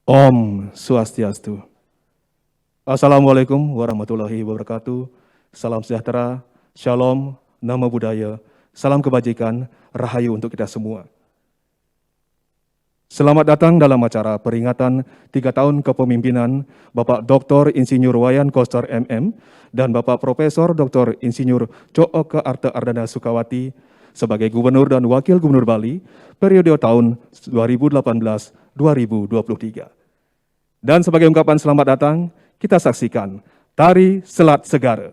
Om Swastiastu. Assalamualaikum warahmatullahi wabarakatuh. Salam sejahtera, shalom, nama budaya, salam kebajikan, rahayu untuk kita semua. Selamat datang dalam acara peringatan 3 tahun kepemimpinan Bapak Dr. Insinyur Wayan Koster MM dan Bapak Profesor Dr. Insinyur Cooke Arte Ardana Sukawati sebagai Gubernur dan Wakil Gubernur Bali periode tahun 2018-2023. Dan sebagai ungkapan selamat datang, kita saksikan Tari Selat Segara.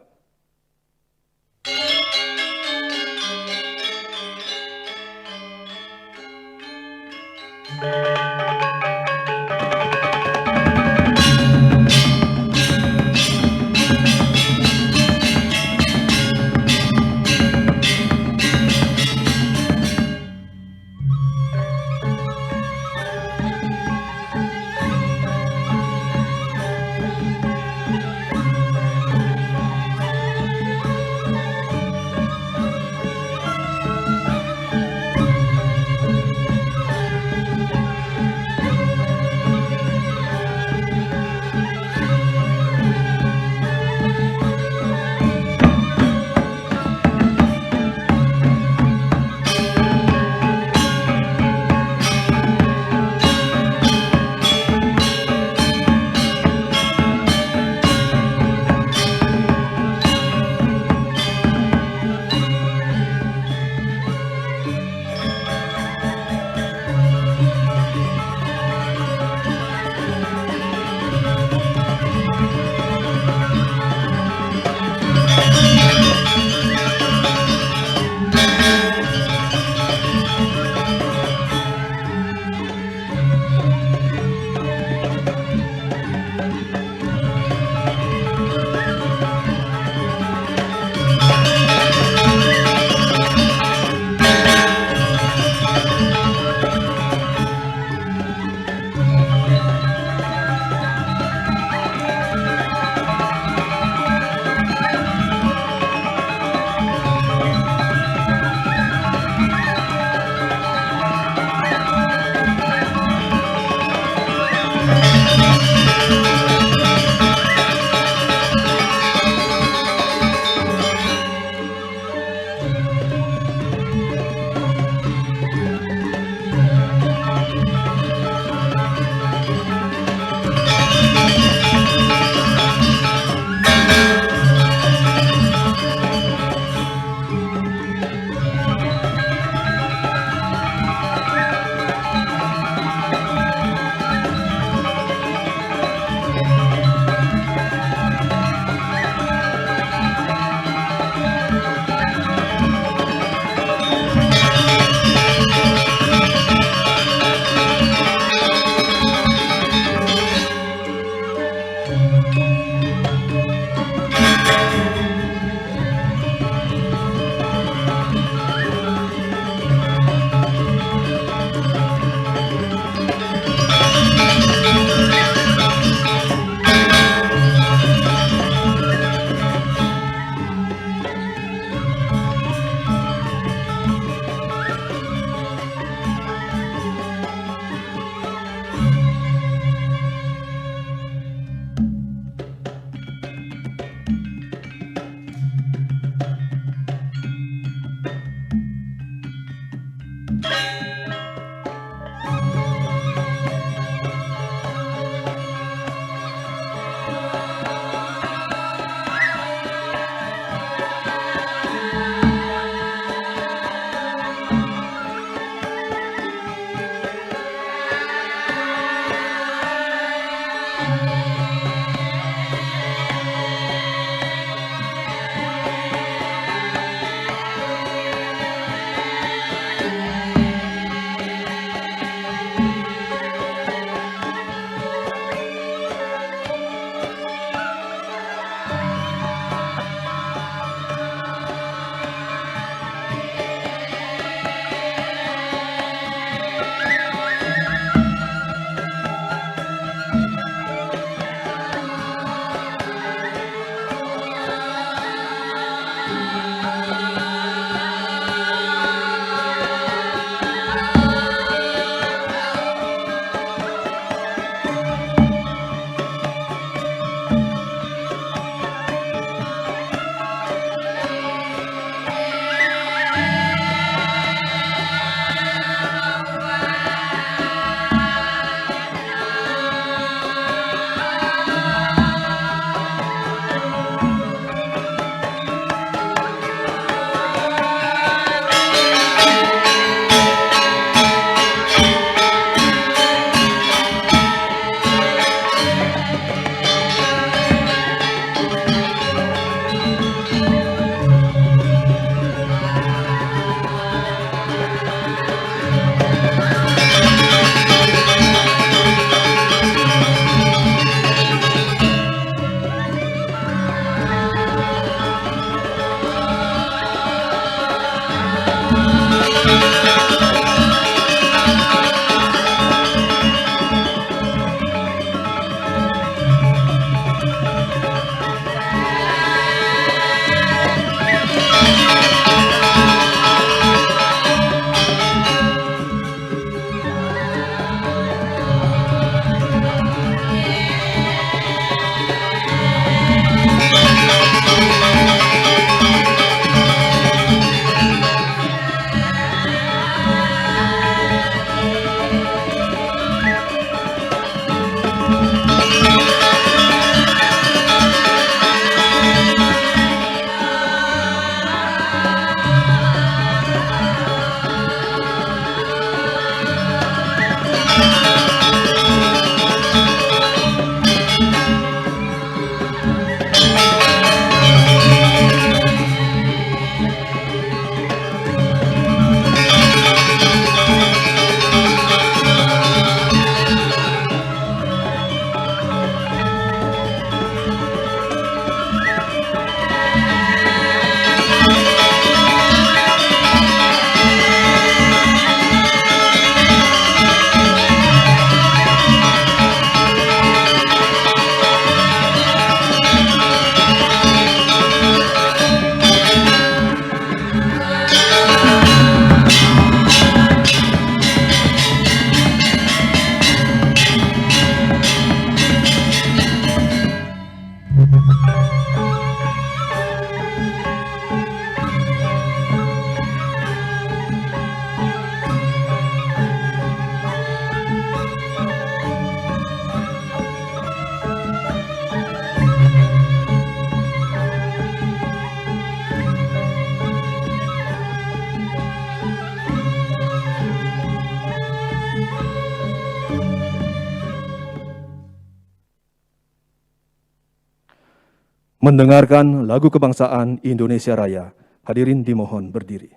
Mendengarkan lagu kebangsaan Indonesia Raya, hadirin dimohon berdiri.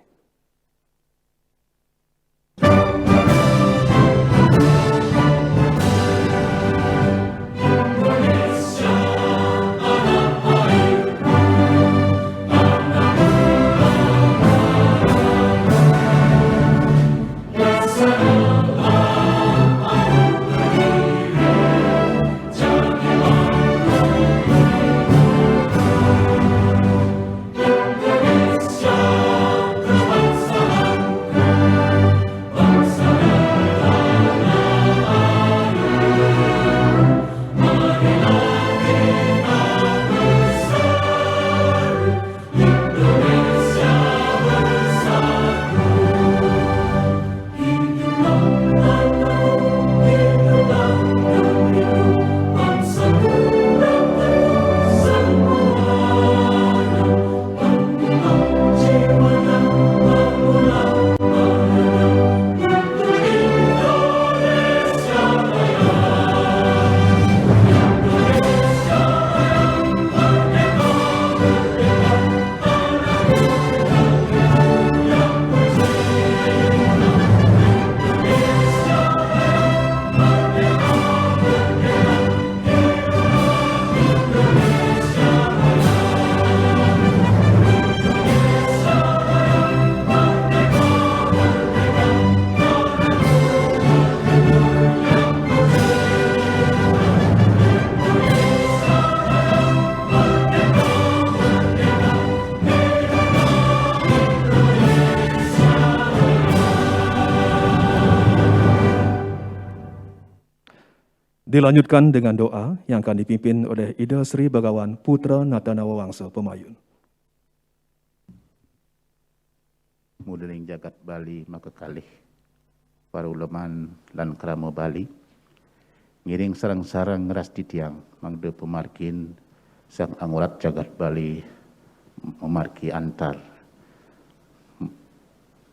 Dilanjutkan dengan doa yang akan dipimpin oleh Ida Sri Bagawan Putra Natanawa Wangsa Pemayun. Mudeling jagat Bali maka kalih para uleman lan krama Bali ngiring sarang-sarang ngeras ditiang mangde pemarkin sang angurat jagat Bali memarki antar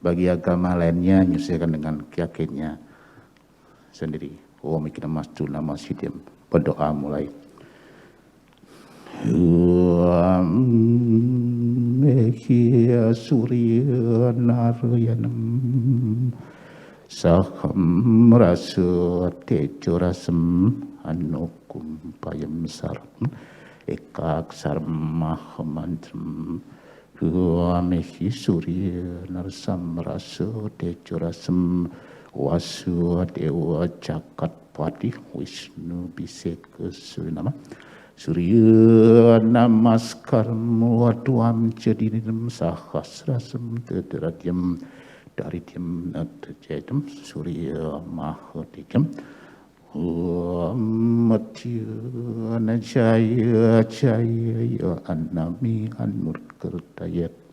bagi agama lainnya menyesuaikan dengan keyakinannya sendiri. Mikir masjid nama sidim berdoa mulai. Mekia surya narayanam saham rasa tejorasam anukum payam saram ekak sarmah mantram Mekia surya narsam rasa tejorasam Wasu Dewa Jagat Pati Wisnu Biseka Surinama Surya Namaskar Muatuam Jadinam Sahasrasam Tederatyam Darityam Natjatam Surya Mahadikam Matya Najaya Jaya Anami Anurkertayat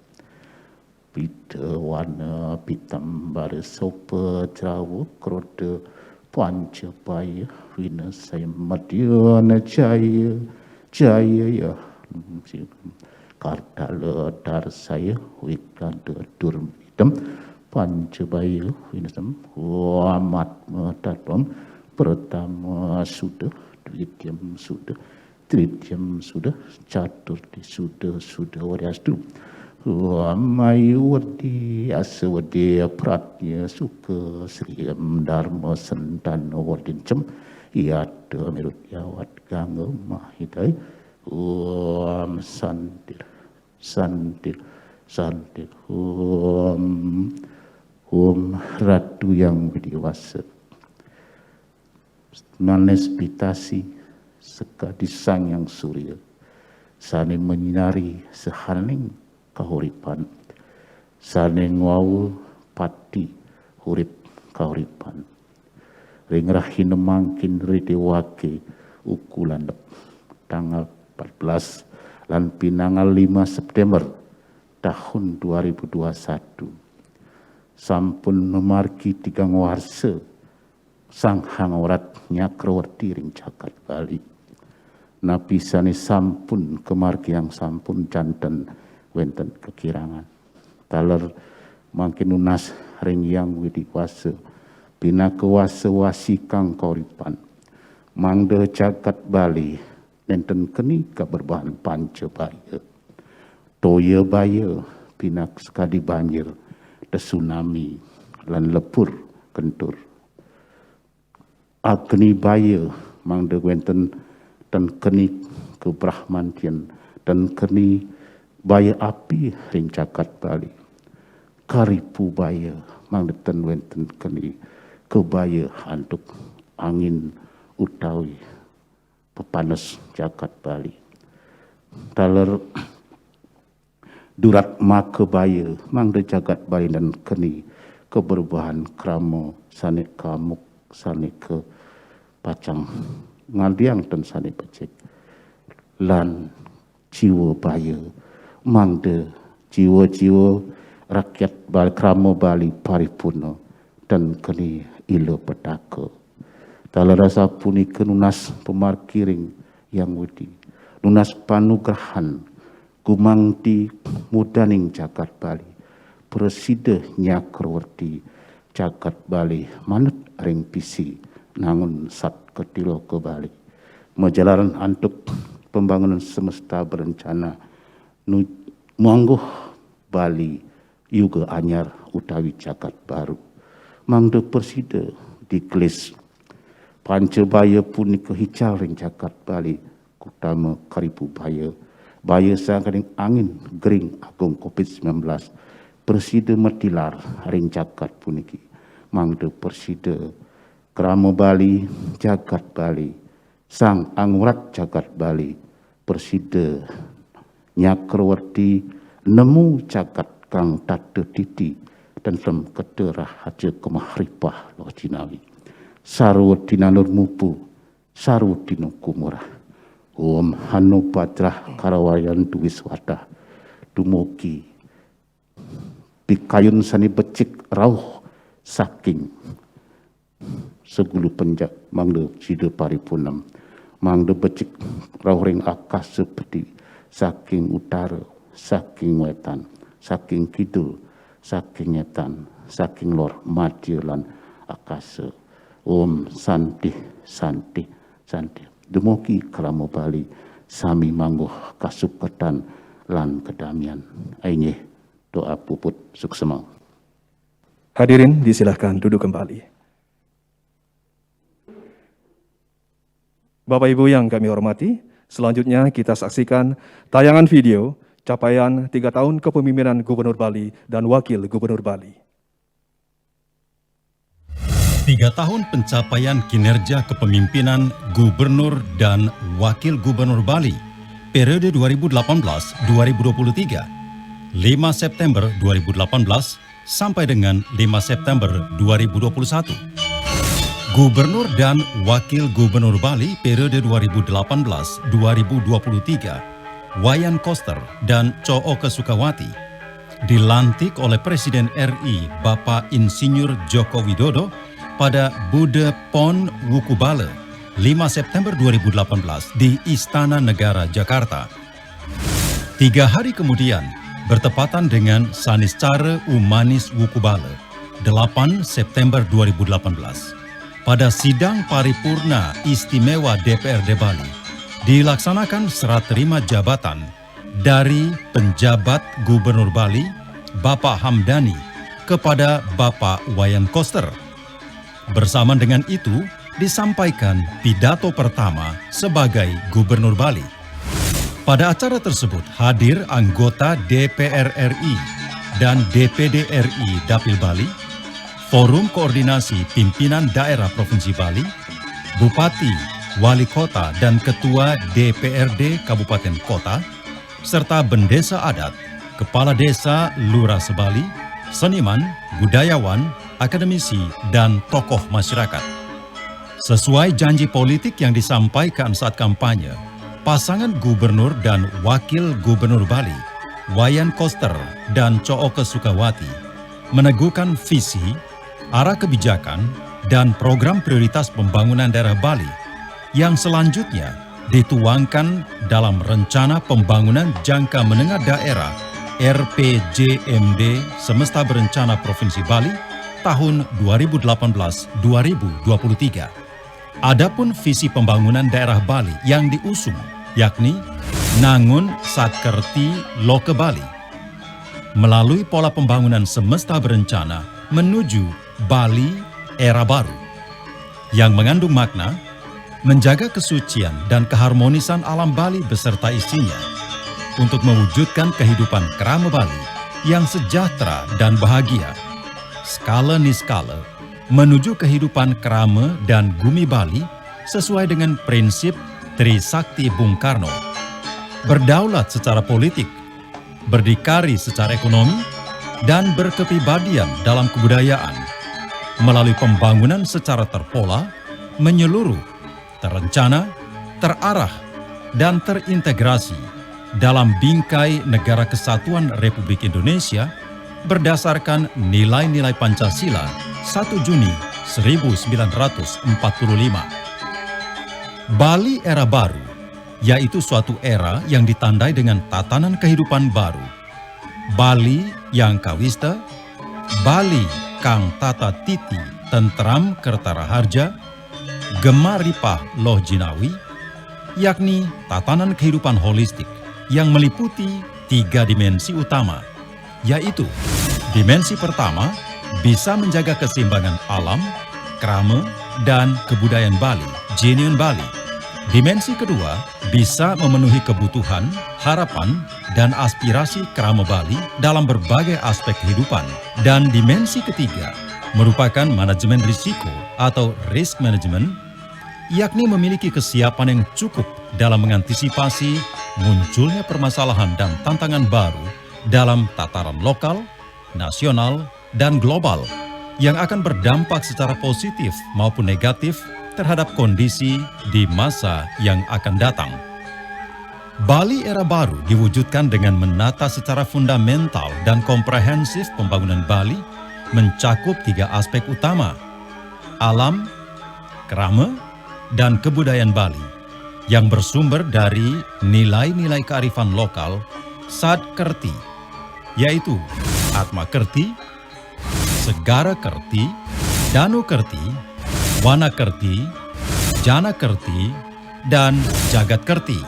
Pitawana Pitambar Sopa Trawa Kroda Pancapaya Vinasaya Madhyana Jaya Jaya Kartala Darsaya Wikada Durmitam Pancabaya Winasam Amat Matatam Pertama sudah, Dwitiam sudah, Tritiam sudah, Caturti sudah Wariastu Amayuwadi Asawadi Pratnya Suka Sriam Dharma Sentana Wardincem Yada Merut Yawat Ganga Mahidai Santir Om Ratu yang berdiwasa manespitasi sekadi sang yang surya saning menyinari sehaning kahuripan saning wau pati hurip kahuripan ring rahina mangkin ridewake ukulan tanggal 14 lan pinangal 5 September tahun 2021 sampun memargi 3 warsa sang hangorat Nyakrawarti ring Cakat Bali napisane sampun kemargi yang sampun janten wenten kekirangan taler mangkin unas ring yang widiwasa bina kewasa wasi kang kauripan mangde Cakat Bali nenten keni keberbahan Pancabaya toya baya pinak sekadi banjir tsunami lan lepur kentur agni baya mangde wenten dan keni kebrahmantian dan keni baya api ring Cakat Bali karipu baya mangde ten wenten keni kebaya antuk angin utawi pepanas Cakat Bali taler durat makebaya mangde Cakat Bali dan keni keberbahan kramo sane kamuk sane ke pacang ngaliang dan sane becek lan jiwa baya mangde jiwa-jiwa rakyat Bali kramo Bali paripurna dan keni ilo petaka taler rasa puni kenunas pemarkiring yang wudi nunas panugrahan Gumangti mudaning Cakat Bali Presida Nyakrawarti Cakat Bali manut ring pisi nangun sat ketilo ke Bali majalaran antuk pembangunan semesta berencana mangguh Bali juga anyar utawi Cakat Baru mangde Presida diklis Pancabaya puni kehical ring Cakat Bali kutama karipu baya sangkading angin gering agung COVID-19 Presida metilar ring Cakat puniki mangde Presida kramo Bali Cakat Bali sang angrat Cakat Bali Presida Nyakrawarti nemu Cakat kang tade titi dan sem kederah haja kemahripah lo Cinawi sarwedina nur mupu sarwedina kumurah Om Hanu Padrah Karawayan Duwiswadah Dumugi Pikayun sani becik rauh saking segulu penjak mangde cide paripunam mangde becik rauh ring akas seperti saking utara saking wetan saking kidul saking ngetan saking lor madya lan akasa Om Santi Dumugi kramo Bali sami mangguh kasuketan lan kedamian ainyeh doa puput suksema. Hadirin disilahkan duduk kembali. Bapak Ibu yang kami hormati, selanjutnya kita saksikan tayangan video capaian 3 tahun kepemimpinan Gubernur Bali dan Wakil Gubernur Bali. 3 tahun pencapaian kinerja kepemimpinan Gubernur dan Wakil Gubernur Bali periode 2018-2023, 5 September 2018 sampai dengan 5 September 2021. Gubernur dan Wakil Gubernur Bali periode 2018-2023, Wayan Koster dan Cooke Sukawati, dilantik oleh Presiden RI Bapak Insinyur Joko Widodo pada Bude Pon Wukubale 5 September 2018 di Istana Negara Jakarta. 3 hari kemudian, bertepatan dengan Saniscara Umanis Wukubale 8 September 2018. Pada sidang paripurna istimewa DPRD Bali, dilaksanakan serah terima jabatan dari penjabat Gubernur Bali, Bapak Hamdani, kepada Bapak Wayan Koster. Bersamaan dengan itu, disampaikan pidato pertama sebagai Gubernur Bali. Pada acara tersebut hadir anggota DPR RI dan DPD RI Dapil Bali, Forum Koordinasi Pimpinan Daerah Provinsi Bali, Bupati, Wali Kota, dan Ketua DPRD Kabupaten Kota, serta bendesa adat, kepala desa, lurah sebali, seniman, budayawan, akademisi, dan tokoh masyarakat. Sesuai janji politik yang disampaikan saat kampanye, pasangan Gubernur dan Wakil Gubernur Bali, Wayan Koster dan Cooke Sukawati, meneguhkan visi, arah kebijakan, dan program prioritas pembangunan daerah Bali yang selanjutnya dituangkan dalam Rencana Pembangunan Jangka Menengah Daerah RPJMD Semesta Berencana Provinsi Bali tahun 2018-2023. Adapun visi pembangunan daerah Bali yang diusung yakni Nangun Satkerti Loke Bali melalui pola pembangunan semesta berencana menuju Bali era baru yang mengandung makna menjaga kesucian dan keharmonisan alam Bali beserta isinya untuk mewujudkan kehidupan kerama Bali yang sejahtera dan bahagia, skala niskala menuju kehidupan kerama dan gumi Bali sesuai dengan prinsip Trisakti Bung Karno, berdaulat secara politik, berdikari secara ekonomi, dan berkepribadian dalam kebudayaan melalui pembangunan secara terpola, menyeluruh, terencana, terarah, dan terintegrasi dalam bingkai Negara Kesatuan Republik Indonesia berdasarkan nilai-nilai Pancasila 1 Juni 1945. Bali era baru, yaitu suatu era yang ditandai dengan tatanan kehidupan baru. Bali yang kawista, Bali kang tata titi tentram kertara harja, gemar ripah loh jinawi, yakni tatanan kehidupan holistik yang meliputi 3 dimensi utama, yaitu dimensi pertama bisa menjaga keseimbangan alam, krama, dan kebudayaan Bali, genuine Bali. Dimensi kedua bisa memenuhi kebutuhan, harapan, dan aspirasi kerama Bali dalam berbagai aspek kehidupan. Dan dimensi ketiga merupakan manajemen risiko atau risk management, yakni memiliki kesiapan yang cukup dalam mengantisipasi munculnya permasalahan dan tantangan baru dalam tataran lokal, nasional, dan global yang akan berdampak secara positif maupun negatif terhadap kondisi di masa yang akan datang. Bali era baru diwujudkan dengan menata secara fundamental dan komprehensif pembangunan Bali mencakup 3 aspek utama: alam, krama, dan kebudayaan Bali yang bersumber dari nilai-nilai kearifan lokal Sadkerti, yaitu Atma Kerti, Segara Kerti, Danu Kerti, Wana Kerti, Jana Kerti, dan Jagat Kerti.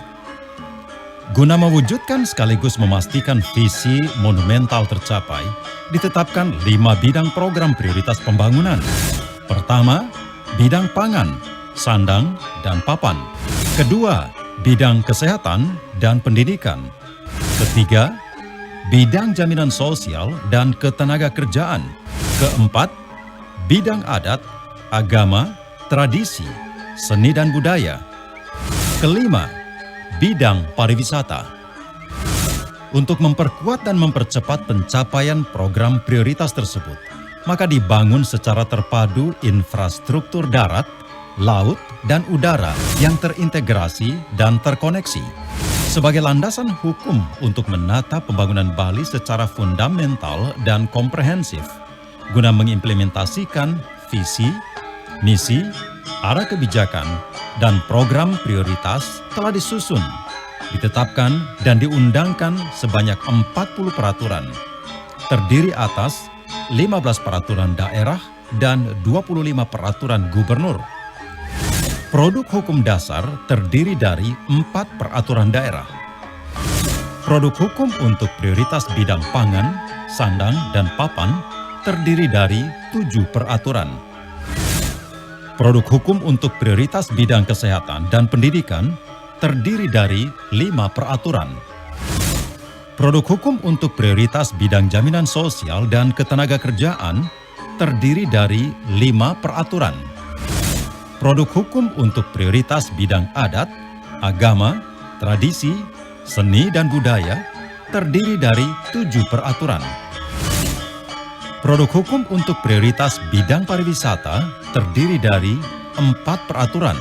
Guna mewujudkan sekaligus memastikan visi monumental tercapai, ditetapkan 5 bidang program prioritas pembangunan. Pertama, bidang pangan, sandang, dan papan. Kedua, bidang kesehatan dan pendidikan. Ketiga, bidang jaminan sosial dan ketenagakerjaan. Keempat, bidang adat, agama, tradisi, seni dan budaya. Kelima, bidang pariwisata. Untuk memperkuat dan mempercepat pencapaian program prioritas tersebut, maka dibangun secara terpadu infrastruktur darat, laut, dan udara yang terintegrasi dan terkoneksi sebagai landasan hukum untuk menata pembangunan Bali secara fundamental dan komprehensif guna mengimplementasikan visi, misi, arah kebijakan, dan program prioritas telah disusun ditetapkan dan diundangkan sebanyak 40 peraturan, terdiri atas 15 peraturan daerah dan 25 peraturan gubernur. Produk hukum dasar terdiri dari 4 peraturan daerah. Produk hukum untuk prioritas bidang pangan, sandang, dan papan terdiri dari 7 peraturan. Produk hukum untuk prioritas bidang kesehatan dan pendidikan terdiri dari 5 peraturan. Produk hukum untuk prioritas bidang jaminan sosial dan ketenagakerjaan terdiri dari 5 peraturan. Produk hukum untuk prioritas bidang adat, agama, tradisi, seni dan budaya terdiri dari 7 peraturan. Produk hukum untuk prioritas bidang pariwisata terdiri dari 4 peraturan.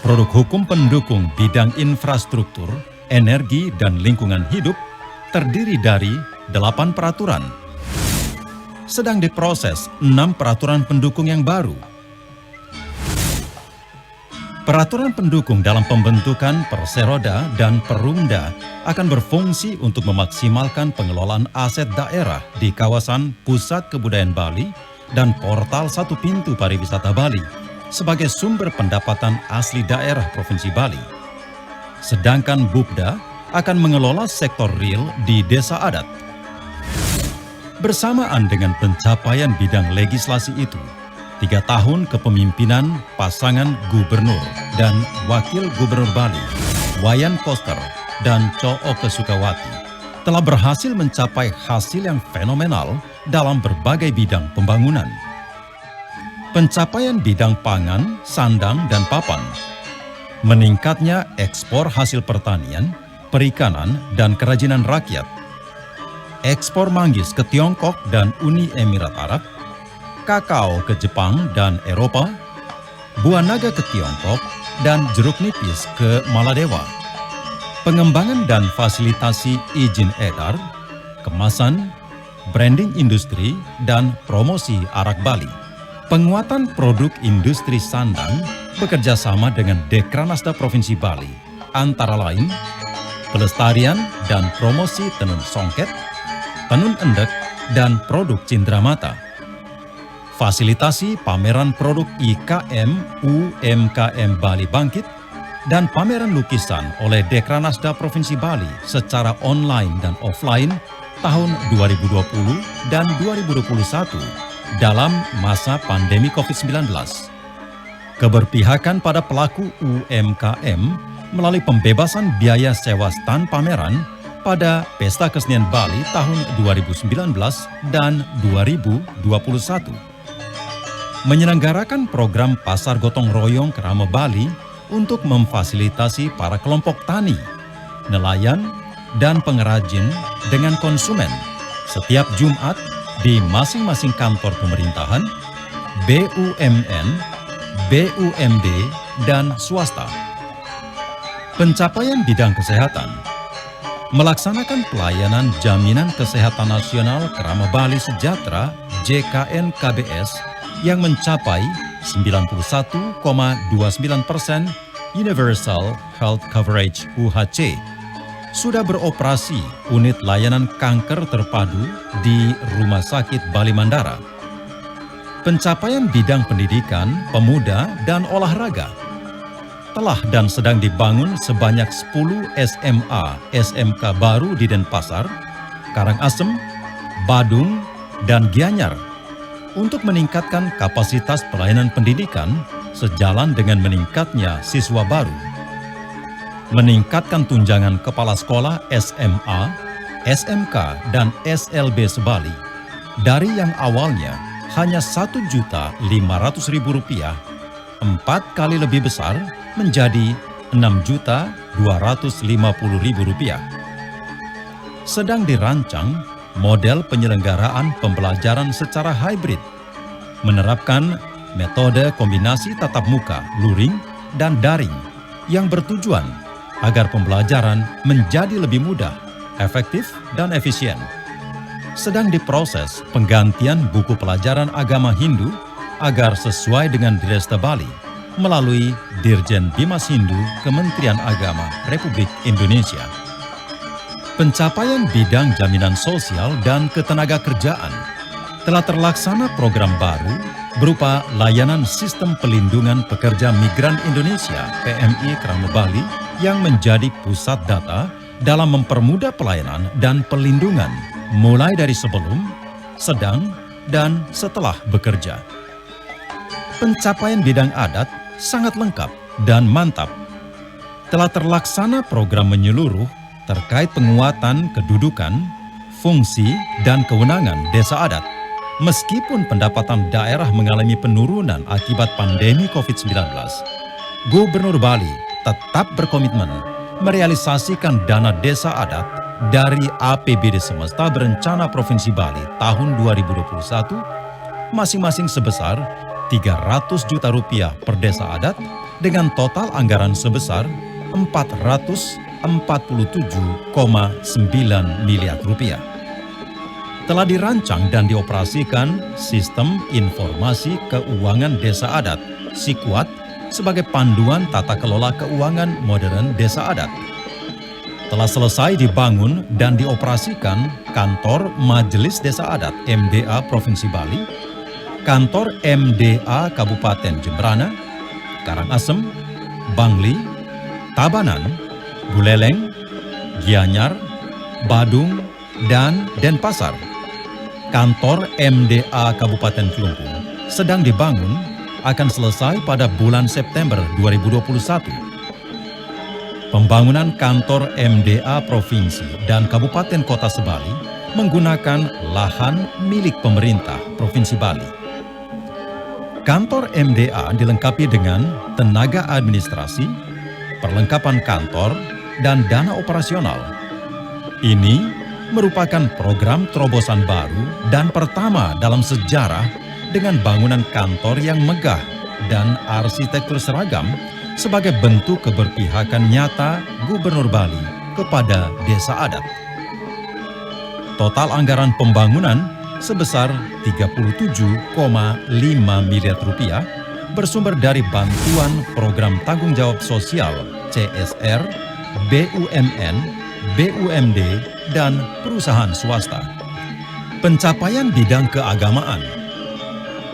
Produk hukum pendukung bidang infrastruktur, energi, dan lingkungan hidup terdiri dari 8 peraturan. Sedang diproses 6 peraturan pendukung yang baru. Peraturan pendukung dalam pembentukan Perseroda dan Perumda akan berfungsi untuk memaksimalkan pengelolaan aset daerah di kawasan Pusat Kebudayaan Bali dan Portal Satu Pintu Pariwisata Bali sebagai sumber pendapatan asli daerah Provinsi Bali. Sedangkan Bupda akan mengelola sektor real di desa adat. Bersamaan dengan pencapaian bidang legislasi itu, 3 tahun kepemimpinan pasangan gubernur dan wakil gubernur Bali, Wayan Koster dan Cooke Sukawati, telah berhasil mencapai hasil yang fenomenal dalam berbagai bidang pembangunan. Pencapaian bidang pangan, sandang, dan papan, meningkatnya ekspor hasil pertanian, perikanan, dan kerajinan rakyat, ekspor manggis ke Tiongkok dan Uni Emirat Arab, kakao ke Jepang dan Eropa, buah naga ke Tiongkok, dan jeruk nipis ke Maladewa. Pengembangan dan fasilitasi izin edar, kemasan, branding industri, dan promosi arak Bali. Penguatan produk industri sandang bekerja sama dengan Dekranasda Provinsi Bali, antara lain pelestarian dan promosi tenun songket, tenun endek, dan produk cindramata. Fasilitasi pameran produk IKM UMKM Bali Bangkit dan pameran lukisan oleh Dekranasda Provinsi Bali secara online dan offline tahun 2020 dan 2021 dalam masa pandemi COVID-19. Keberpihakan pada pelaku UMKM melalui pembebasan biaya sewa stand pameran pada Pesta Kesenian Bali tahun 2019 dan 2021. Menyelenggarakan program Pasar Gotong Royong Kerama Bali untuk memfasilitasi para kelompok tani, nelayan, dan pengrajin dengan konsumen setiap Jumat di masing-masing kantor pemerintahan, BUMN, BUMD, dan swasta. Pencapaian bidang kesehatan, melaksanakan pelayanan Jaminan Kesehatan Nasional Kerama Bali Sejahtera JKN-KBS yang mencapai 91,29% Universal Health Coverage UHC. Sudah beroperasi unit layanan kanker terpadu di Rumah Sakit Bali Mandara. Pencapaian bidang pendidikan, pemuda, dan olahraga. Telah dan sedang dibangun sebanyak 10 SMA, SMK baru di Denpasar, Karangasem, Badung, dan Gianyar untuk meningkatkan kapasitas pelayanan pendidikan sejalan dengan meningkatnya siswa baru. Meningkatkan tunjangan kepala sekolah SMA, SMK, dan SLB se-Bali dari yang awalnya hanya Rp1.500.000, 4 kali lebih besar menjadi Rp6.250.000. Sedang dirancang model penyelenggaraan pembelajaran secara hybrid, menerapkan metode kombinasi tatap muka, luring, dan daring yang bertujuan agar pembelajaran menjadi lebih mudah, efektif, dan efisien. Sedang diproses penggantian buku pelajaran agama Hindu agar sesuai dengan Diresta Bali melalui Dirjen Bimas Hindu Kementerian Agama Republik Indonesia. Pencapaian bidang jaminan sosial dan ketenagakerjaan telah terlaksana program baru berupa layanan Sistem Pelindungan Pekerja Migran Indonesia (PMI) Kramo Bali yang menjadi pusat data dalam mempermudah pelayanan dan pelindungan mulai dari sebelum, sedang, dan setelah bekerja. Pencapaian bidang adat sangat lengkap dan mantap. Telah terlaksana program menyeluruh terkait penguatan kedudukan, fungsi, dan kewenangan desa adat. Meskipun pendapatan daerah mengalami penurunan akibat pandemi COVID-19, Gubernur Bali tetap berkomitmen merealisasikan dana desa adat dari APBD Semesta Berencana Provinsi Bali tahun 2021 masing-masing sebesar Rp300 juta per desa adat dengan total anggaran sebesar Rp447,9 miliar. Telah dirancang dan dioperasikan Sistem Informasi Keuangan Desa Adat (SIKWAD) sebagai panduan tata kelola keuangan modern desa adat. Telah selesai dibangun dan dioperasikan Kantor Majelis Desa Adat MDA Provinsi Bali, Kantor MDA Kabupaten Jemberana, Karangasem, Bangli, Tabanan, Buleleng, Gianyar, Badung, dan Denpasar. Kantor MDA Kabupaten Kelungkung sedang dibangun, akan selesai pada bulan September 2021. Pembangunan kantor MDA Provinsi dan Kabupaten Kota Sebali menggunakan lahan milik pemerintah Provinsi Bali. Kantor MDA dilengkapi dengan tenaga administrasi, perlengkapan kantor, dan dana operasional. Ini merupakan program terobosan baru dan pertama dalam sejarah dengan bangunan kantor yang megah dan arsitektur seragam sebagai bentuk keberpihakan nyata Gubernur Bali kepada desa adat. Total anggaran pembangunan sebesar Rp37,5 miliar bersumber dari bantuan Program Tanggung Jawab Sosial CSR, BUMN, BUMD, dan perusahaan swasta. Pencapaian bidang keagamaan.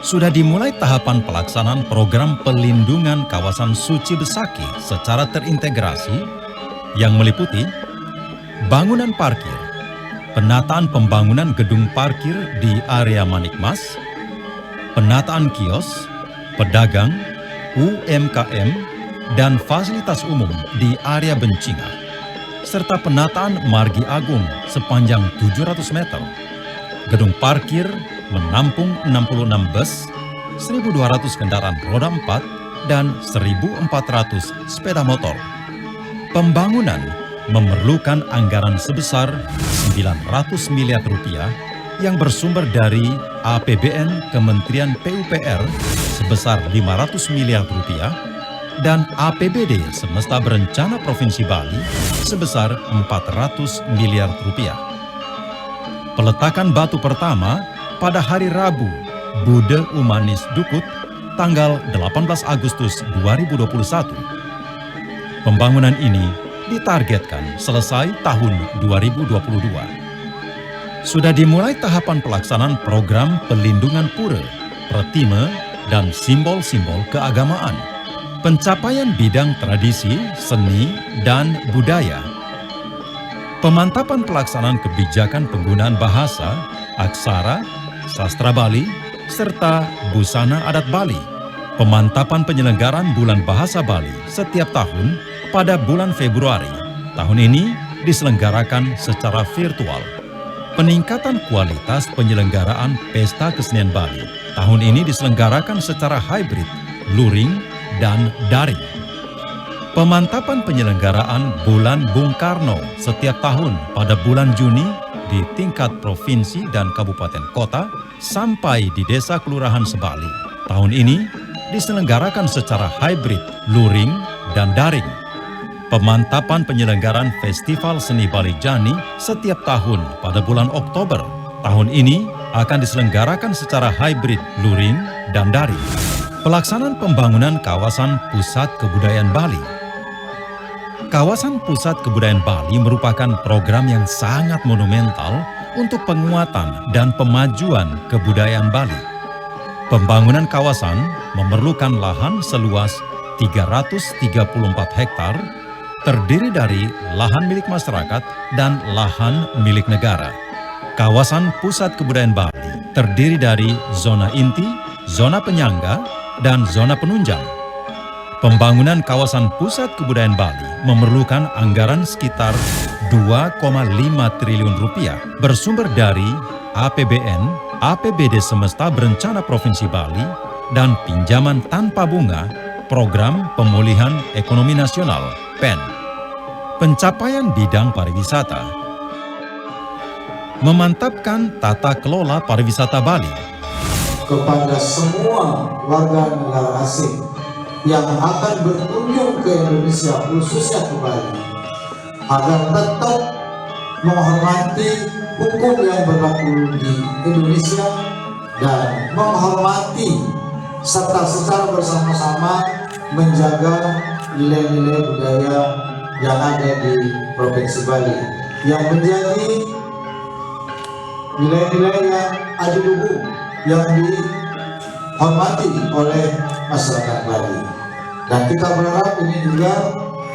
Sudah dimulai tahapan pelaksanaan program pelindungan kawasan suci Besaki secara terintegrasi yang meliputi bangunan parkir, penataan pembangunan gedung parkir di area Manikmas, penataan kios, pedagang, UMKM, dan fasilitas umum di area Bencinga, serta penataan Margi Agung sepanjang 700 meter. Gedung parkir menampung 66 bus, 1.200 kendaraan roda 4, dan 1.400 sepeda motor. Pembangunan memerlukan anggaran sebesar Rp900 miliar yang bersumber dari APBN Kementerian PUPR sebesar Rp500 miliar dan APBD Semesta Berencana Provinsi Bali sebesar Rp400 miliar. Peletakan batu pertama pada hari Rabu, Bude Umanis Dukut, tanggal 18 Agustus 2021. Pembangunan ini ditargetkan selesai tahun 2022. Sudah dimulai tahapan pelaksanaan program pelindungan pura, pratime, dan simbol-simbol keagamaan. Pencapaian bidang tradisi, seni, dan budaya. Pemantapan pelaksanaan kebijakan penggunaan bahasa, aksara, sastra Bali, serta busana adat Bali. Pemantapan penyelenggaraan Bulan Bahasa Bali setiap tahun pada bulan Februari. Tahun ini diselenggarakan secara virtual. Peningkatan kualitas penyelenggaraan Pesta Kesenian Bali tahun ini diselenggarakan secara hybrid, luring, dan daring. Pemantapan penyelenggaraan Bulan Bung Karno setiap tahun pada bulan Juni di tingkat provinsi dan kabupaten kota sampai di desa kelurahan Sebali. Tahun ini diselenggarakan secara hybrid, luring, dan daring. Pemantapan penyelenggaraan Festival Seni Bali Jani setiap tahun pada bulan Oktober. Tahun ini akan diselenggarakan secara hybrid, luring, dan daring. Pelaksanaan pembangunan kawasan Pusat Kebudayaan Bali. Kawasan Pusat Kebudayaan Bali merupakan program yang sangat monumental untuk penguatan dan pemajuan kebudayaan Bali. Pembangunan kawasan memerlukan lahan seluas 334 hektar, terdiri dari lahan milik masyarakat dan lahan milik negara. Kawasan Pusat Kebudayaan Bali terdiri dari zona inti, zona penyangga, dan zona penunjang. Pembangunan kawasan Pusat Kebudayaan Bali memerlukan anggaran sekitar 2,5 triliun rupiah bersumber dari APBN, APBD Semesta Berencana Provinsi Bali, dan pinjaman tanpa bunga Program Pemulihan Ekonomi Nasional (PEN). Pencapaian bidang pariwisata. Memantapkan tata kelola pariwisata Bali. Kepada semua warga negara asing yang akan berkunjung ke Indonesia, khususnya ke Bali, agar tetap menghormati hukum yang berlaku di Indonesia dan menghormati serta secara bersama-sama menjaga nilai-nilai budaya yang ada di Provinsi Bali, yang menjadi nilai-nilai yang adiluhung yang dihormati oleh masyarakat Bali. Dan kita berharap ini juga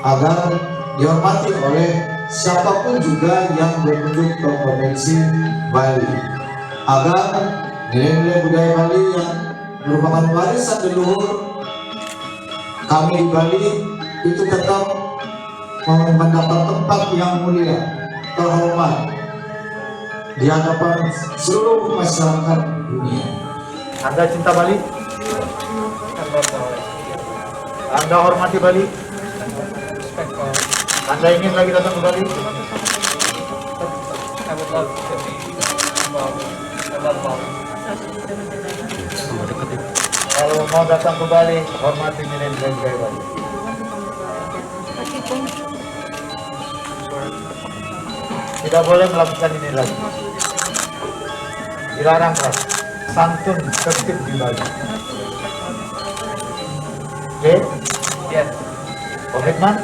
agar dihormati oleh siapapun juga yang berkunjung ke Provinsi Bali, agar nilai-nilai budaya Bali yang merupakan warisan leluhur kami di Bali itu tetap mendapat tempat yang mulia, terhormat di hadapan seluruh masyarakat dunia. Anda cinta Bali? Anda hormati Bali? Anda ingin lagi datang ke Bali? Kalau mau datang ke Bali, hormati nilai-nilai budaya Bali. Tidak boleh melakukan ini lagi. Dilarang keras. Santun tertib di Bali. Oke? Yes. Komitmen?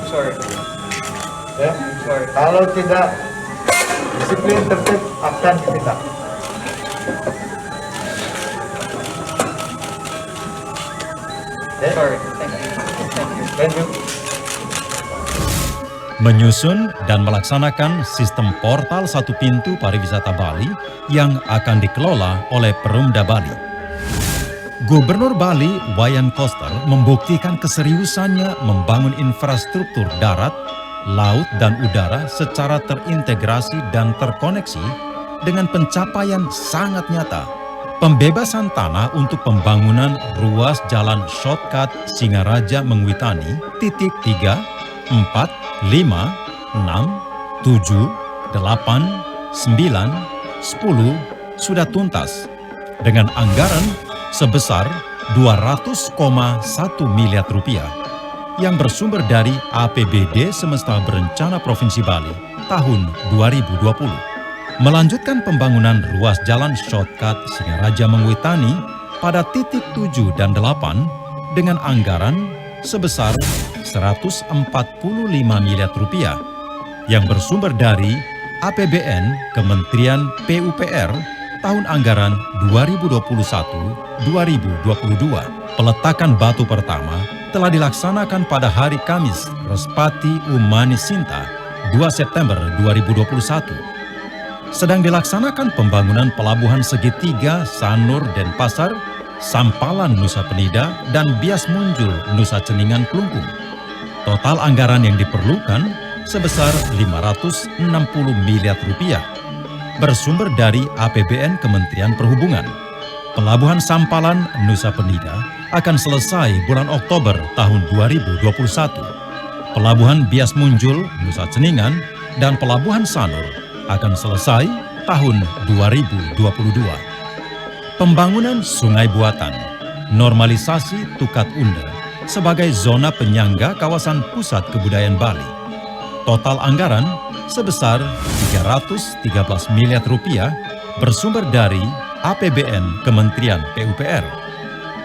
Sorry. Ya? Sorry. Kalau tidak disiplin tertib akan kita. Sorry. Thank you. Thank you. Thank you. Menyusun dan melaksanakan sistem portal satu pintu pariwisata Bali yang akan dikelola oleh Perumda Bali. Gubernur Bali, Wayan Koster, membuktikan keseriusannya membangun infrastruktur darat, laut, dan udara secara terintegrasi dan terkoneksi dengan pencapaian sangat nyata. Pembebasan tanah untuk pembangunan ruas jalan shortcut Singaraja Mengwitani, titik 3, 4, 5, 6, 7, 8, 9, 10 sudah tuntas dengan anggaran sebesar 200,1 miliar rupiah yang bersumber dari APBD Semesta Berencana Provinsi Bali tahun 2020. Melanjutkan pembangunan ruas jalan shortcut Singaraja Mengwitani pada titik 7 dan 8 dengan anggaran sebesar 145 miliar rupiah yang bersumber dari APBN Kementerian PUPR tahun anggaran 2021-2022. Peletakan batu pertama telah dilaksanakan pada hari Kamis Respati Umani Sinta 2 September 2021. Sedang dilaksanakan pembangunan pelabuhan segitiga Sanur Denpasar, Sampalan Nusa Penida, dan Bias Munjul Nusa Ceningan Kelungkung. Total anggaran yang diperlukan sebesar 560 miliar rupiah, bersumber dari APBN Kementerian Perhubungan. Pelabuhan Sampalan Nusa Penida akan selesai bulan Oktober tahun 2021. Pelabuhan Bias Munjul Nusa Ceningan dan Pelabuhan Sanur akan selesai tahun 2022. Pembangunan sungai buatan, normalisasi Tukat Unda sebagai zona penyangga kawasan pusat kebudayaan Bali. Total anggaran sebesar 313 miliar rupiah bersumber dari APBN Kementerian PUPR.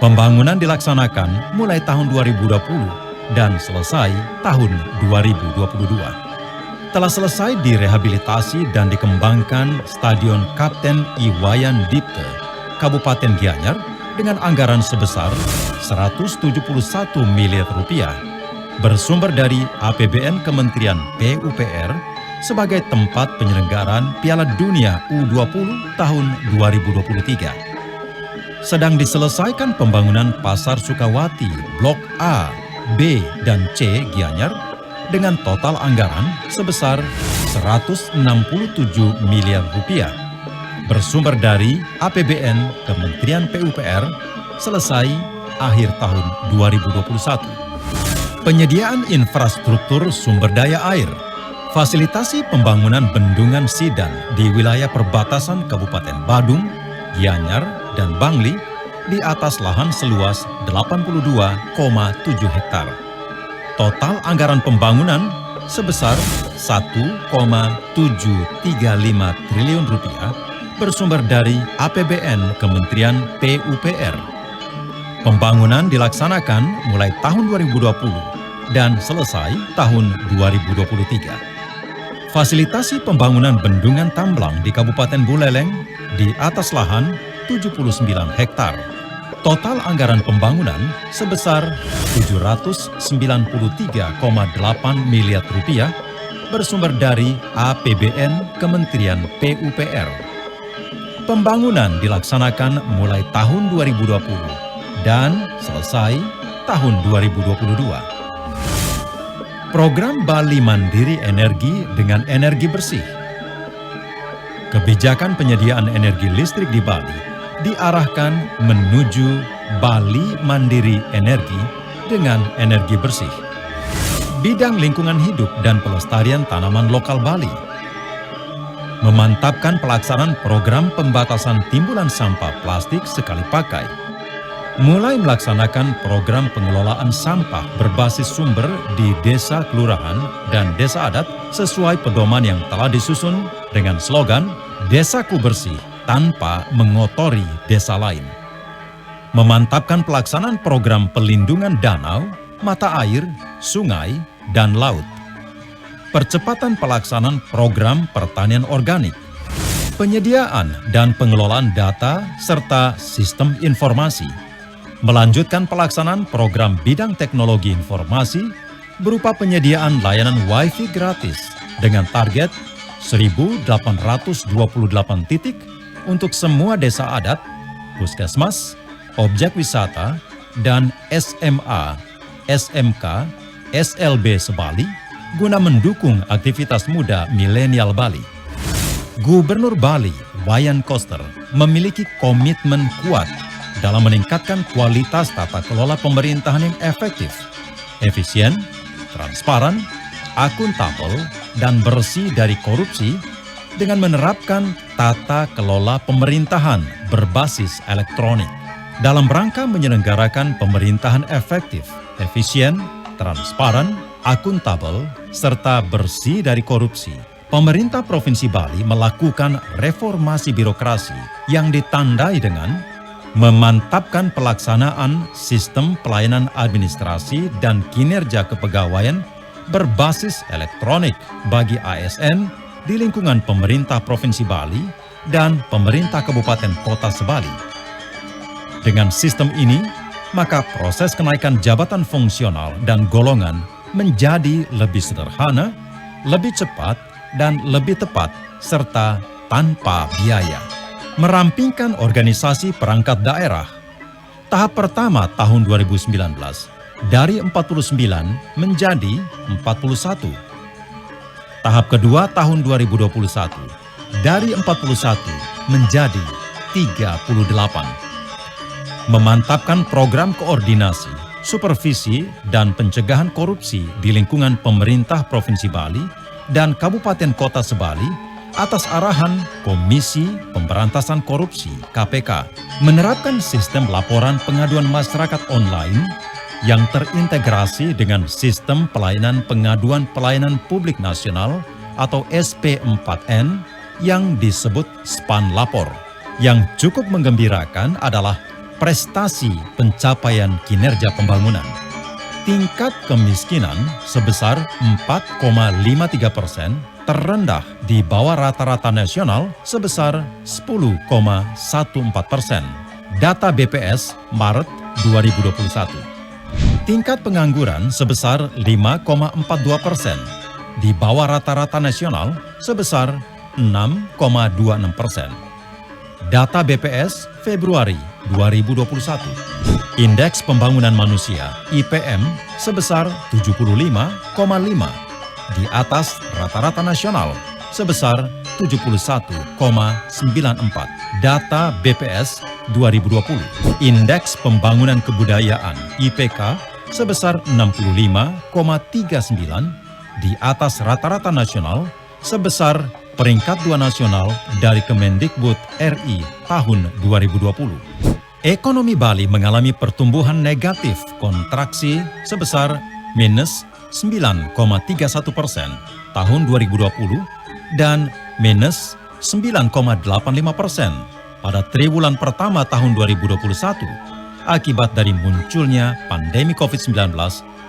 Pembangunan dilaksanakan mulai tahun 2020 dan selesai tahun 2022. Telah selesai direhabilitasi dan dikembangkan Stadion Kapten Iwayan Dipte, Kabupaten Gianyar dengan anggaran sebesar 171 miliar rupiah, bersumber dari APBN Kementerian PUPR sebagai tempat penyelenggaraan Piala Dunia U20 tahun 2023. Sedang diselesaikan pembangunan Pasar Sukawati Blok A, B, dan C Gianyar dengan total anggaran sebesar 167 miliar rupiah, bersumber dari APBN Kementerian PUPR selesai akhir tahun 2021. Penyediaan infrastruktur sumber daya air, fasilitasi pembangunan bendungan Sidan di wilayah perbatasan Kabupaten Badung, Gianyar, dan Bangli di atas lahan seluas 82,7 hektar. Total anggaran pembangunan sebesar 1,735 triliun rupiah bersumber dari APBN Kementerian PUPR. Pembangunan dilaksanakan mulai tahun 2020 dan selesai tahun 2023. Fasilitasi pembangunan bendungan Tamblang di Kabupaten Buleleng di atas lahan 79 hektar. Total anggaran pembangunan sebesar 793,8 miliar rupiah bersumber dari APBN Kementerian PUPR. Pembangunan dilaksanakan mulai tahun 2020 dan selesai tahun 2022. Program Bali Mandiri Energi dengan energi bersih. Kebijakan penyediaan energi listrik di Bali diarahkan menuju Bali Mandiri Energi dengan energi bersih. Bidang lingkungan hidup dan pelestarian tanaman lokal Bali. Memantapkan pelaksanaan program pembatasan timbulan sampah plastik sekali pakai. Mulai melaksanakan program pengelolaan sampah berbasis sumber di desa kelurahan dan desa adat sesuai pedoman yang telah disusun dengan slogan Desaku Bersih tanpa mengotori desa lain. Memantapkan pelaksanaan program pelindungan danau, mata air, sungai, dan laut. Percepatan pelaksanaan program pertanian organik. Penyediaan dan pengelolaan data serta sistem informasi. Melanjutkan pelaksanaan program bidang teknologi informasi berupa penyediaan layanan Wi-Fi gratis dengan target 1.828 titik untuk semua desa adat, puskesmas, objek wisata, dan SMA, SMK, SLB se-Bali guna mendukung aktivitas muda milenial Bali. Gubernur Bali, Wayan Koster, memiliki komitmen kuat dalam meningkatkan kualitas tata kelola pemerintahan yang efektif, efisien, transparan, akuntabel, dan bersih dari korupsi dengan menerapkan tata kelola pemerintahan berbasis elektronik dalam rangka menyelenggarakan pemerintahan efektif, efisien, transparan, akuntabel, serta bersih dari korupsi. Pemerintah Provinsi Bali melakukan reformasi birokrasi yang ditandai dengan memantapkan pelaksanaan sistem pelayanan administrasi dan kinerja kepegawaian berbasis elektronik bagi ASN di lingkungan pemerintah Provinsi Bali dan pemerintah Kabupaten Kota se-Bali. Dengan sistem ini, maka proses kenaikan jabatan fungsional dan golongan menjadi lebih sederhana, lebih cepat, dan lebih tepat, serta tanpa biaya. Merampingkan organisasi perangkat daerah. Tahap pertama tahun 2019, dari 49 menjadi 41. Tahap kedua tahun 2021, dari 41 menjadi 38. Memantapkan program koordinasi, supervisi, dan pencegahan korupsi di lingkungan pemerintah Provinsi Bali dan Kabupaten Kota se-Bali atas arahan Komisi Pemberantasan Korupsi (KPK), menerapkan sistem laporan pengaduan masyarakat online yang terintegrasi dengan sistem pelayanan pengaduan pelayanan publik nasional atau SP4N yang disebut SPAN Lapor. Yang cukup menggembirakan adalah prestasi pencapaian kinerja pembangunan. Tingkat kemiskinan sebesar 4,53%, terendah di bawah rata-rata nasional sebesar 10,14%. Data BPS Maret 2021. Tingkat pengangguran sebesar 5,42%, di bawah rata-rata nasional sebesar 6,26%. Data BPS Februari 2021. Indeks Pembangunan Manusia IPM sebesar 75,5, di atas rata-rata nasional sebesar 71,94. Data BPS 2020. Indeks Pembangunan Kebudayaan IPK sebesar 65,39, di atas rata-rata nasional sebesar peringkat 2 nasional dari Kemendikbud RI tahun 2020. Ekonomi Bali mengalami pertumbuhan negatif kontraksi sebesar minus 9,31% tahun 2020 dan minus 9,85% pada triwulan pertama tahun 2021 akibat dari munculnya pandemi COVID-19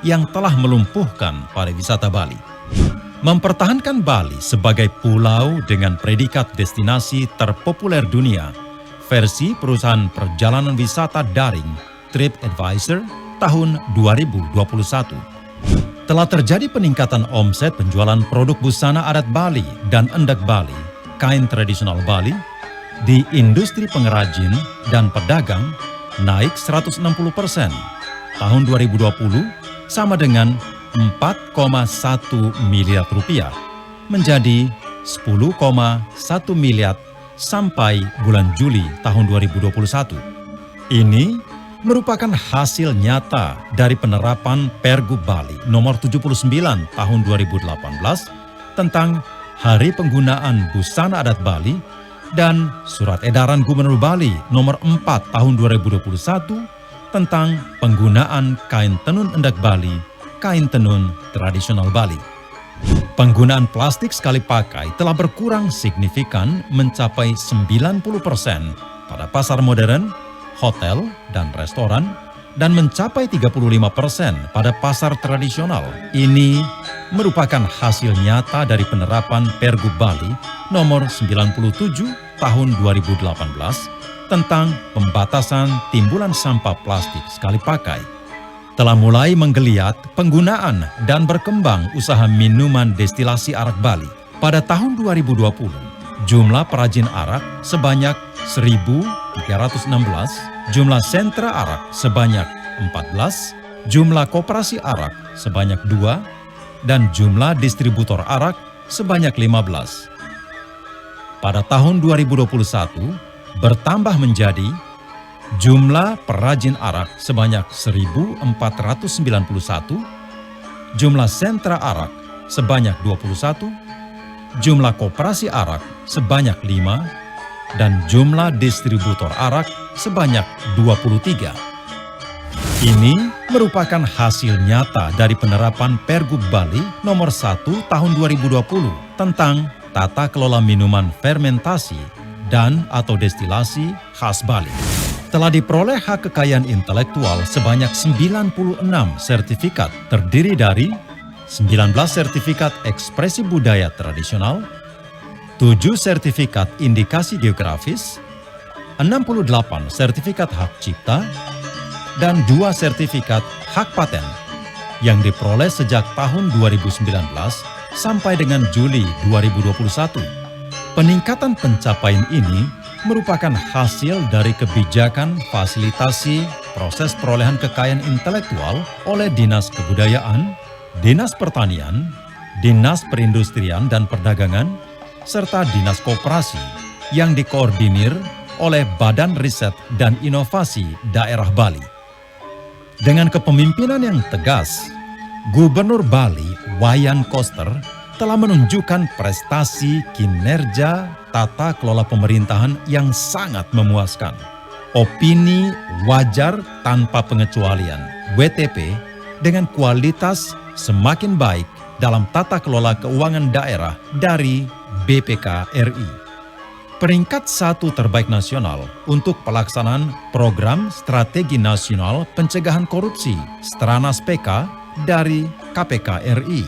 yang telah melumpuhkan pariwisata Bali. Mempertahankan Bali sebagai pulau dengan predikat destinasi terpopuler dunia versi perusahaan perjalanan wisata daring TripAdvisor tahun 2021. Telah terjadi peningkatan omset penjualan produk busana adat Bali dan endek Bali, kain tradisional Bali, di industri pengrajin dan pedagang naik 160%. Tahun 2020 sama dengan 4,1 miliar rupiah menjadi 10,1 miliar sampai bulan Juli tahun 2021. Ini merupakan hasil nyata dari penerapan Pergub Bali nomor 79 tahun 2018 tentang Hari Penggunaan Busana Adat Bali dan Surat Edaran Gubernur Bali nomor 4 tahun 2021 tentang penggunaan kain tenun endek Bali, kain tenun tradisional Bali. Penggunaan plastik sekali pakai telah berkurang signifikan mencapai 90% pada pasar modern, hotel, dan restoran, dan mencapai 35% pada pasar tradisional. Ini merupakan hasil nyata dari penerapan Pergub Bali nomor 97 tahun 2018 tentang pembatasan timbulan sampah plastik sekali pakai. Telah mulai menggeliat penggunaan dan berkembang usaha minuman destilasi arak Bali. Pada tahun 2020, jumlah perajin arak sebanyak 1.316, jumlah sentra arak sebanyak 14, jumlah koperasi arak sebanyak 2, dan jumlah distributor arak sebanyak 15. Pada tahun 2021, bertambah menjadi jumlah perajin arak sebanyak 1.491, jumlah sentra arak sebanyak 21, jumlah koperasi arak sebanyak 5, dan jumlah distributor arak sebanyak 23. Ini merupakan hasil nyata dari penerapan Pergub Bali nomor 1 tahun 2020 tentang tata kelola minuman fermentasi dan atau destilasi khas Bali. Telah diperoleh hak kekayaan intelektual sebanyak 96 sertifikat terdiri dari 19 sertifikat ekspresi budaya tradisional, 7 sertifikat indikasi geografis, 68 sertifikat hak cipta, dan 2 sertifikat hak paten yang diperoleh sejak tahun 2019 sampai dengan Juli 2021. Peningkatan pencapaian ini merupakan hasil dari kebijakan fasilitasi proses perolehan kekayaan intelektual oleh Dinas Kebudayaan, Dinas Pertanian, Dinas Perindustrian dan Perdagangan, serta Dinas Koperasi yang dikoordinir oleh Badan Riset dan Inovasi Daerah Bali. Dengan kepemimpinan yang tegas, Gubernur Bali Wayan Koster telah menunjukkan prestasi kinerja tata kelola pemerintahan yang sangat memuaskan. Opini wajar tanpa pengecualian WTP dengan kualitas semakin baik dalam tata kelola keuangan daerah dari BPK RI. Peringkat 1 terbaik nasional untuk pelaksanaan Program Strategi Nasional Pencegahan Korupsi Stranas PK dari KPK RI.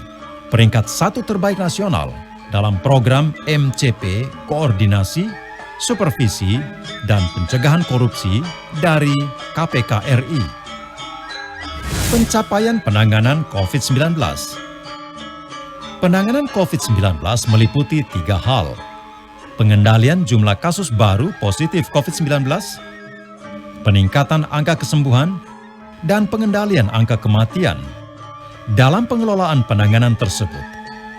Peringkat 1 terbaik nasional dalam program MCP Koordinasi, Supervisi, dan Pencegahan Korupsi dari KPK RI. Pencapaian penanganan COVID-19. Penanganan COVID-19 meliputi 3 hal. Pengendalian jumlah kasus baru positif COVID-19, peningkatan angka kesembuhan, dan pengendalian angka kematian. Dalam pengelolaan penanganan tersebut,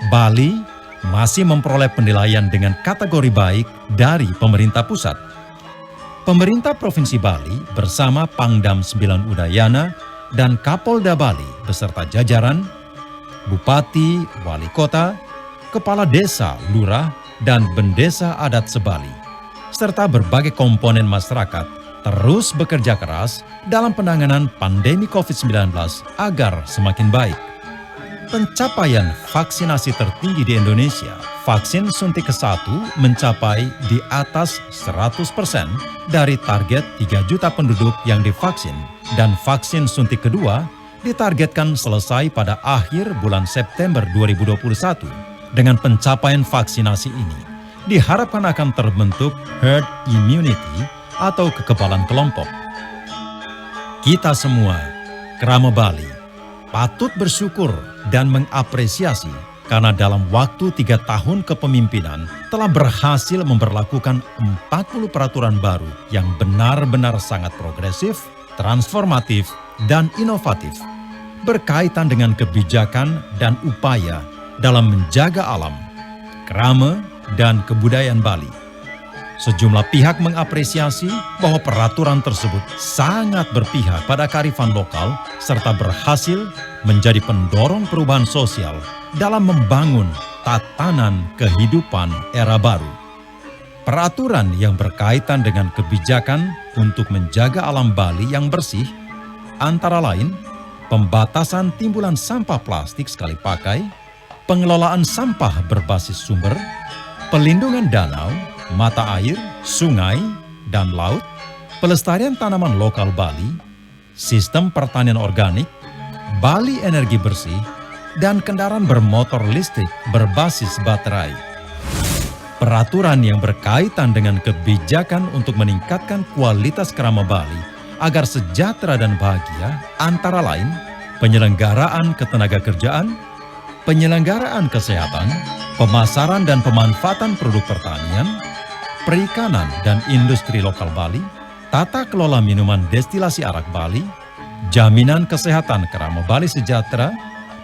Bali masih memperoleh penilaian dengan kategori baik dari pemerintah pusat. Pemerintah Provinsi Bali bersama Pangdam 9 Udayana dan Kapolda Bali beserta jajaran, Bupati, Wali Kota, Kepala Desa, Lurah, dan Bendesa Adat Sebali, serta berbagai komponen masyarakat terus bekerja keras dalam penanganan pandemi COVID-19 agar semakin baik. Pencapaian vaksinasi tertinggi di Indonesia, vaksin suntik ke-1 mencapai di atas 100% dari target 3 juta penduduk yang divaksin, dan vaksin suntik kedua ditargetkan selesai pada akhir bulan September 2021. Dengan pencapaian vaksinasi ini, diharapkan akan terbentuk herd immunity atau kekebalan kelompok. Kita semua, Krama Bali, patut bersyukur dan mengapresiasi karena dalam waktu 3 tahun kepemimpinan telah berhasil memberlakukan 40 peraturan baru yang benar-benar sangat progresif, transformatif, dan inovatif, berkaitan dengan kebijakan dan upaya dalam menjaga alam, krama, dan kebudayaan Bali. Sejumlah pihak mengapresiasi bahwa peraturan tersebut sangat berpihak pada kearifan lokal serta berhasil menjadi pendorong perubahan sosial dalam membangun tatanan kehidupan era baru. Peraturan yang berkaitan dengan kebijakan untuk menjaga alam Bali yang bersih antara lain pembatasan timbulan sampah plastik sekali pakai, pengelolaan sampah berbasis sumber, pelindungan danau, mata air, sungai, dan laut, pelestarian tanaman lokal Bali, sistem pertanian organik, Bali energi bersih, dan kendaraan bermotor listrik berbasis baterai. Peraturan yang berkaitan dengan kebijakan untuk meningkatkan kualitas krama Bali agar sejahtera dan bahagia antara lain penyelenggaraan ketenagakerjaan, penyelenggaraan kesehatan, pemasaran dan pemanfaatan produk pertanian, perikanan dan industri lokal Bali, tata kelola minuman destilasi arak Bali, jaminan kesehatan krama Bali sejahtera,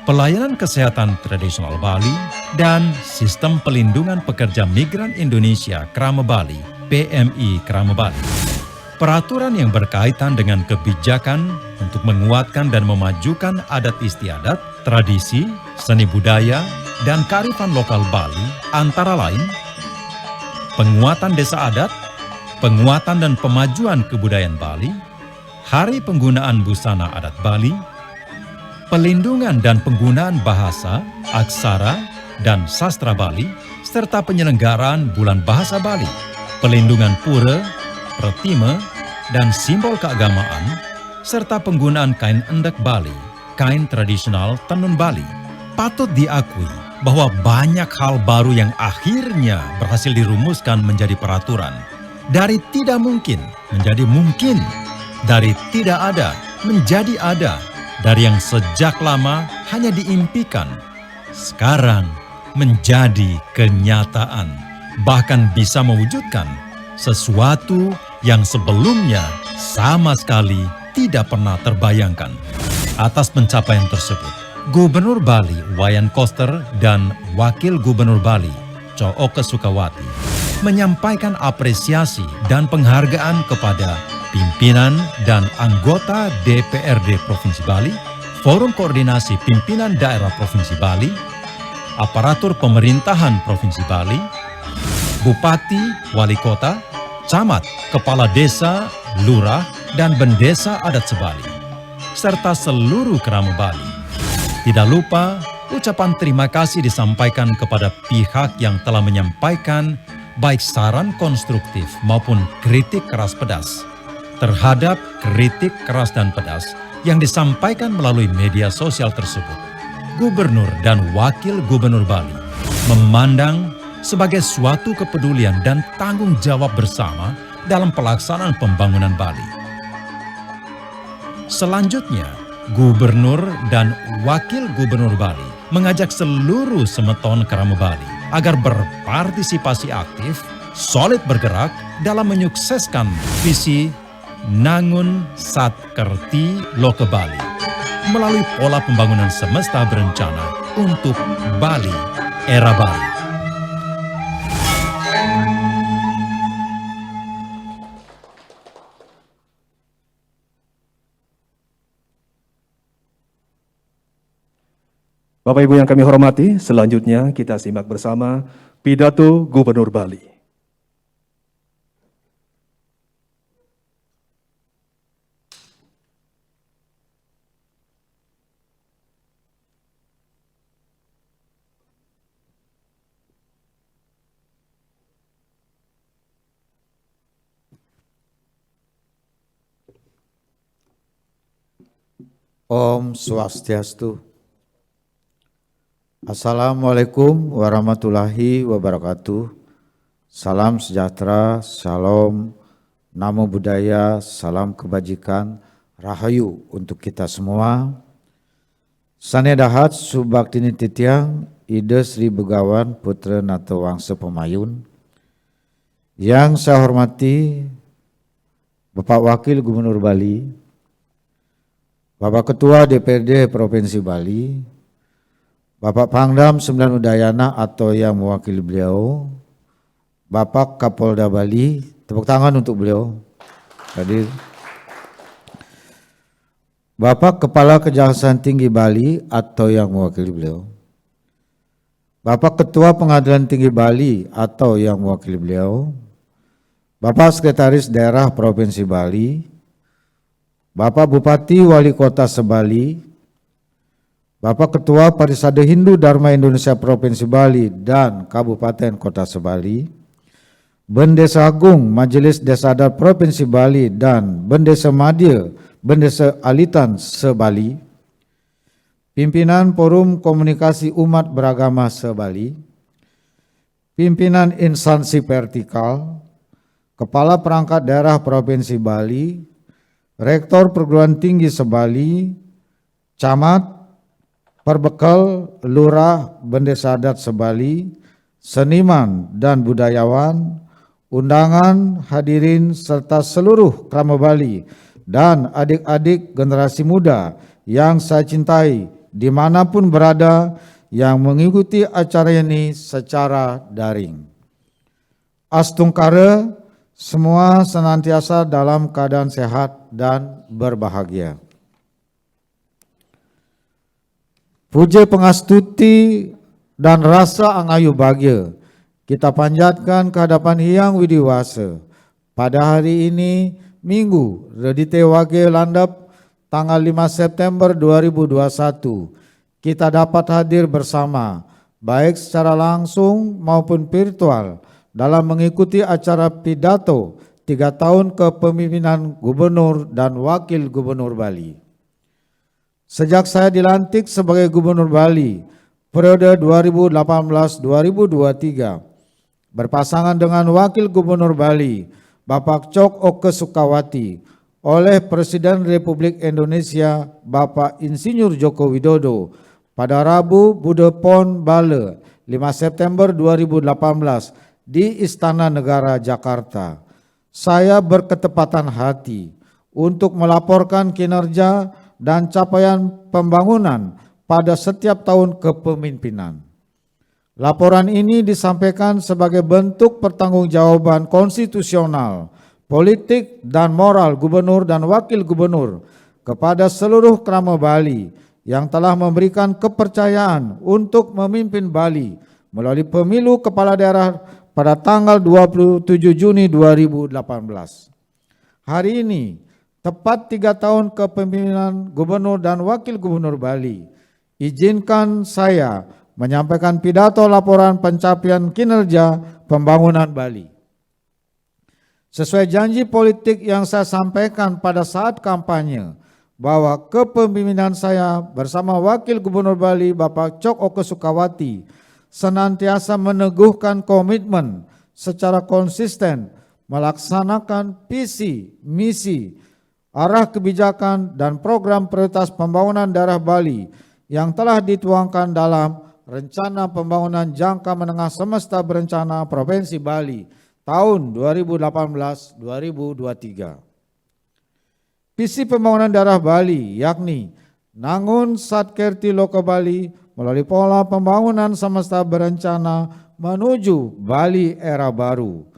pelayanan kesehatan tradisional Bali, dan sistem pelindungan pekerja migran Indonesia krama Bali, PMI krama Bali. Peraturan yang berkaitan dengan kebijakan untuk menguatkan dan memajukan adat istiadat, tradisi, seni budaya, dan kearifan lokal Bali antara lain penguatan desa adat, penguatan dan pemajuan kebudayaan Bali, hari penggunaan busana adat Bali, pelindungan dan penggunaan bahasa, aksara, dan sastra Bali, serta penyelenggaraan Bulan Bahasa Bali, pelindungan pura, pertime, dan simbol keagamaan, serta penggunaan kain endek Bali, kain tradisional tenun Bali. Patut diakui bahwa banyak hal baru yang akhirnya berhasil dirumuskan menjadi peraturan. Dari tidak mungkin menjadi mungkin, dari tidak ada menjadi ada, dari yang sejak lama hanya diimpikan, sekarang menjadi kenyataan, bahkan bisa mewujudkan sesuatu yang sebelumnya sama sekali tidak pernah terbayangkan. Atas pencapaian tersebut, Gubernur Bali Wayan Koster dan Wakil Gubernur Bali Cooke Sukawati menyampaikan apresiasi dan penghargaan kepada pimpinan dan anggota DPRD Provinsi Bali, Forum Koordinasi Pimpinan Daerah Provinsi Bali, aparatur pemerintahan Provinsi Bali, Bupati, Wali Kota, Camat, Kepala Desa, Lurah, dan Bendesa Adat Sebali, serta seluruh krama Bali. Tidak lupa, ucapan terima kasih disampaikan kepada pihak yang telah menyampaikan baik saran konstruktif maupun kritik keras pedas. Terhadap kritik keras dan pedas yang disampaikan melalui media sosial tersebut, Gubernur dan Wakil Gubernur Bali memandang sebagai suatu kepedulian dan tanggung jawab bersama dalam pelaksanaan pembangunan Bali. Selanjutnya, Gubernur dan Wakil Gubernur Bali mengajak seluruh semeton Kerama Bali agar berpartisipasi aktif, solid bergerak dalam menyukseskan visi Nangun Satkerti Loke Bali melalui pola pembangunan semesta berencana untuk Bali era baru. Bapak Ibu yang kami hormati, selanjutnya kita simak bersama pidato Gubernur Bali. Om Swastiastu. Assalamualaikum warahmatullahi wabarakatuh. Salam sejahtera, shalom, namo buddhaya, salam kebajikan, rahayu untuk kita semua. Sanedahat subaktini titiang, ide Sri Begawan Putra Nato Wangsa Pemayun. Yang saya hormati Bapak Wakil Gubernur Bali, Bapak Ketua DPRD Provinsi Bali, Bapak Pangdam Sembilan Udayana atau yang mewakili beliau, Bapak Kapolda Bali, tepuk tangan untuk beliau hadir. Bapak Kepala Kejaksaan Tinggi Bali atau yang mewakili beliau, Bapak Ketua Pengadilan Tinggi Bali atau yang mewakili beliau, Bapak Sekretaris Daerah Provinsi Bali, Bapak Bupati Wali Kota Sebali, Bapak Ketua Parisade Hindu Dharma Indonesia Provinsi Bali dan Kabupaten Kota Sebali, Bendesa Agung Majelis Desa Adat Provinsi Bali dan Bendesa Madya, Bendesa Alitan Sebali, Pimpinan Forum Komunikasi Umat Beragama Sebali, Pimpinan Instansi Vertikal, Kepala Perangkat Daerah Provinsi Bali, Rektor Perguruan Tinggi Sebali, Camat, Perbekal, Lurah, Bendesa Adat Sebali, seniman dan budayawan, undangan, hadirin serta seluruh Kerama Bali dan adik-adik generasi muda yang saya cintai dimanapun berada yang mengikuti acara ini secara daring. Astungkara, semua senantiasa dalam keadaan sehat dan berbahagia. Puja pengastuti dan rasa angayu bahagia kita panjatkan ke hadapan Hyang Widiwasa pada hari ini Minggu Redite Wage Landap tanggal 5 September 2021 kita dapat hadir bersama baik secara langsung maupun virtual dalam mengikuti acara pidato 3 tahun kepemimpinan Gubernur dan Wakil Gubernur Bali. Sejak saya dilantik sebagai Gubernur Bali periode 2018-2023 berpasangan dengan Wakil Gubernur Bali Bapak Cok Oke Sukawati oleh Presiden Republik Indonesia Bapak Insinyur Joko Widodo pada Rabu Budepon Bale 5 September 2018 di Istana Negara Jakarta. Saya berketepatan hati untuk melaporkan kinerja dan capaian pembangunan pada setiap tahun kepemimpinan. Laporan ini disampaikan sebagai bentuk pertanggungjawaban konstitusional, politik, dan moral Gubernur dan Wakil Gubernur kepada seluruh Kerama Bali yang telah memberikan kepercayaan untuk memimpin Bali melalui pemilu kepala daerah pada tanggal 27 Juni 2018. Hari ini, tepat 3 tahun kepemimpinan Gubernur dan Wakil Gubernur Bali, izinkan saya menyampaikan pidato laporan pencapaian kinerja pembangunan Bali. Sesuai janji politik yang saya sampaikan pada saat kampanye, bahwa kepemimpinan saya bersama Wakil Gubernur Bali Bapak Cok Oke Sukawati senantiasa meneguhkan komitmen secara konsisten melaksanakan visi, misi, arah kebijakan dan program prioritas pembangunan daerah Bali yang telah dituangkan dalam Rencana Pembangunan Jangka Menengah Semesta Berencana Provinsi Bali tahun 2018-2023. Visi pembangunan daerah Bali yakni Nangun Satkerti Loka Bali melalui pola pembangunan semesta berencana menuju Bali era baru,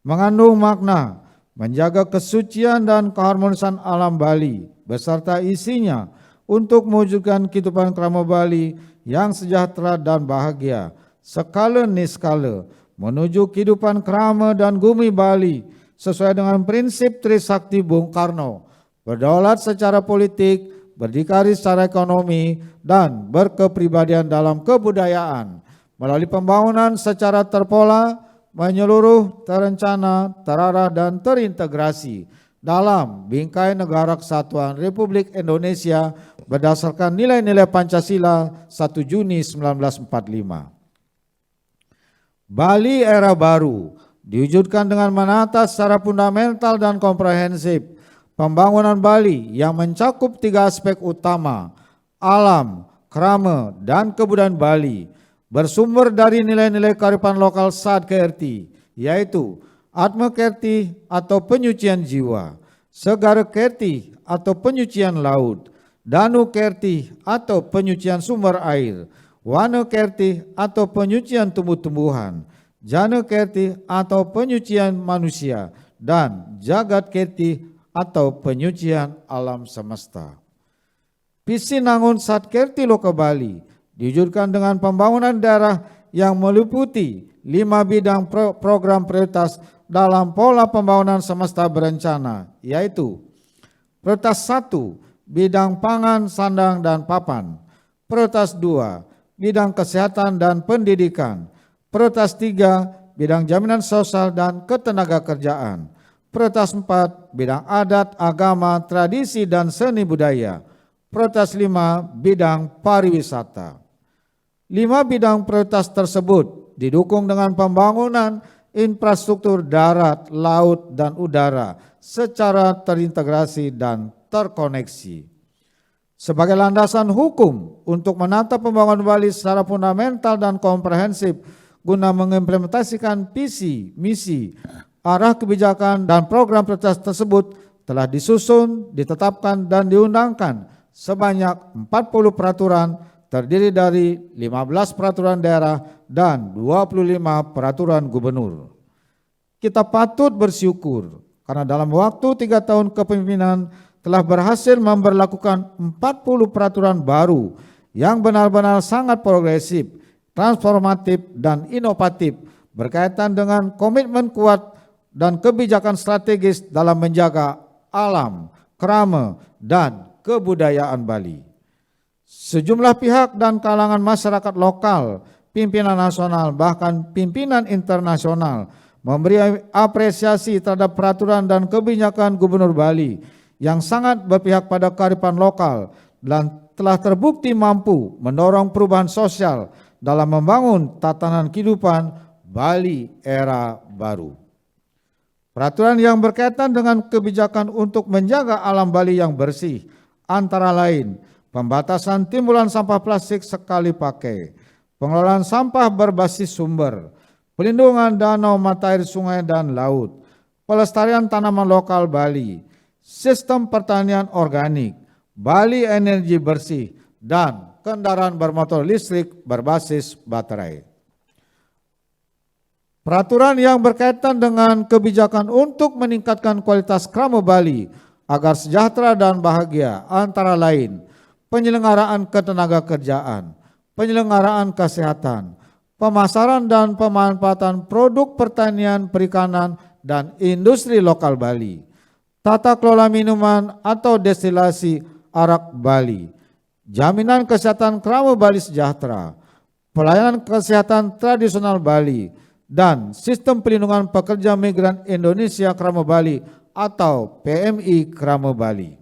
mengandung makna menjaga kesucian dan keharmonisan alam Bali beserta isinya untuk mewujudkan kehidupan krama Bali yang sejahtera dan bahagia skala niskala menuju kehidupan krama dan gumi Bali sesuai dengan prinsip Trisakti Bung Karno, berdaulat secara politik, berdikari secara ekonomi, dan berkepribadian dalam kebudayaan melalui pembangunan secara terpola, menyeluruh, terencana, terarah, dan terintegrasi dalam bingkai Negara Kesatuan Republik Indonesia berdasarkan nilai-nilai Pancasila 1 Juni 1945. Bali era baru diwujudkan dengan menata secara fundamental dan komprehensif pembangunan Bali yang mencakup 3 aspek utama, alam, krama, dan kebudayaan Bali, bersumber dari nilai-nilai kearifan lokal Sadkerti, yaitu Atma Kerti atau penyucian jiwa, Segara Kerti atau penyucian laut, Danu Kerti atau penyucian sumber air, Wana Kerti atau penyucian tumbuh-tumbuhan, Jana Kerti atau penyucian manusia, dan Jagat Kerti atau penyucian alam semesta. Visi Nangun Satkerti Loka Bali diwujudkan dengan pembangunan daerah yang meliputi 5 bidang program prioritas dalam pola pembangunan semesta berencana, yaitu prioritas 1, bidang pangan, sandang, dan papan. Prioritas 2, bidang kesehatan dan pendidikan. Prioritas 3, bidang jaminan sosial dan ketenagakerjaan. Prioritas 4, bidang adat, agama, tradisi, dan seni budaya. Prioritas 5, bidang pariwisata. 5 bidang prioritas tersebut didukung dengan pembangunan infrastruktur darat, laut, dan udara secara terintegrasi dan terkoneksi. Sebagai landasan hukum untuk menata pembangunan Bali secara fundamental dan komprehensif guna mengimplementasikan visi, misi, arah kebijakan dan program prioritas tersebut telah disusun, ditetapkan, dan diundangkan sebanyak 40 peraturan terdiri dari 15 peraturan daerah dan 25 peraturan gubernur. Kita patut bersyukur karena dalam waktu 3 tahun kepemimpinan telah berhasil memberlakukan 40 peraturan baru yang benar-benar sangat progresif, transformatif, dan inovatif berkaitan dengan komitmen kuat dan kebijakan strategis dalam menjaga alam, krama, dan kebudayaan Bali. Sejumlah pihak dan kalangan masyarakat lokal, pimpinan nasional, bahkan pimpinan internasional memberi apresiasi terhadap peraturan dan kebijakan Gubernur Bali yang sangat berpihak pada kearifan lokal dan telah terbukti mampu mendorong perubahan sosial dalam membangun tatanan kehidupan Bali era baru. Peraturan yang berkaitan dengan kebijakan untuk menjaga alam Bali yang bersih antara lain pembatasan timbulan sampah plastik sekali pakai, pengelolaan sampah berbasis sumber, pelindungan danau, mata air, sungai, dan laut, pelestarian tanaman lokal Bali, sistem pertanian organik, Bali energi bersih, dan kendaraan bermotor listrik berbasis baterai. Peraturan yang berkaitan dengan kebijakan untuk meningkatkan kualitas krama Bali agar sejahtera dan bahagia antara lain penyelenggaraan ketenagakerjaan, penyelenggaraan kesehatan, pemasaran dan pemanfaatan produk pertanian, perikanan, dan industri lokal Bali, tata kelola minuman atau destilasi arak Bali, jaminan kesehatan krama Bali sejahtera, pelayanan kesehatan tradisional Bali, dan Sistem Pelindungan Pekerja Migran Indonesia Krama Bali atau PMI Krama Bali.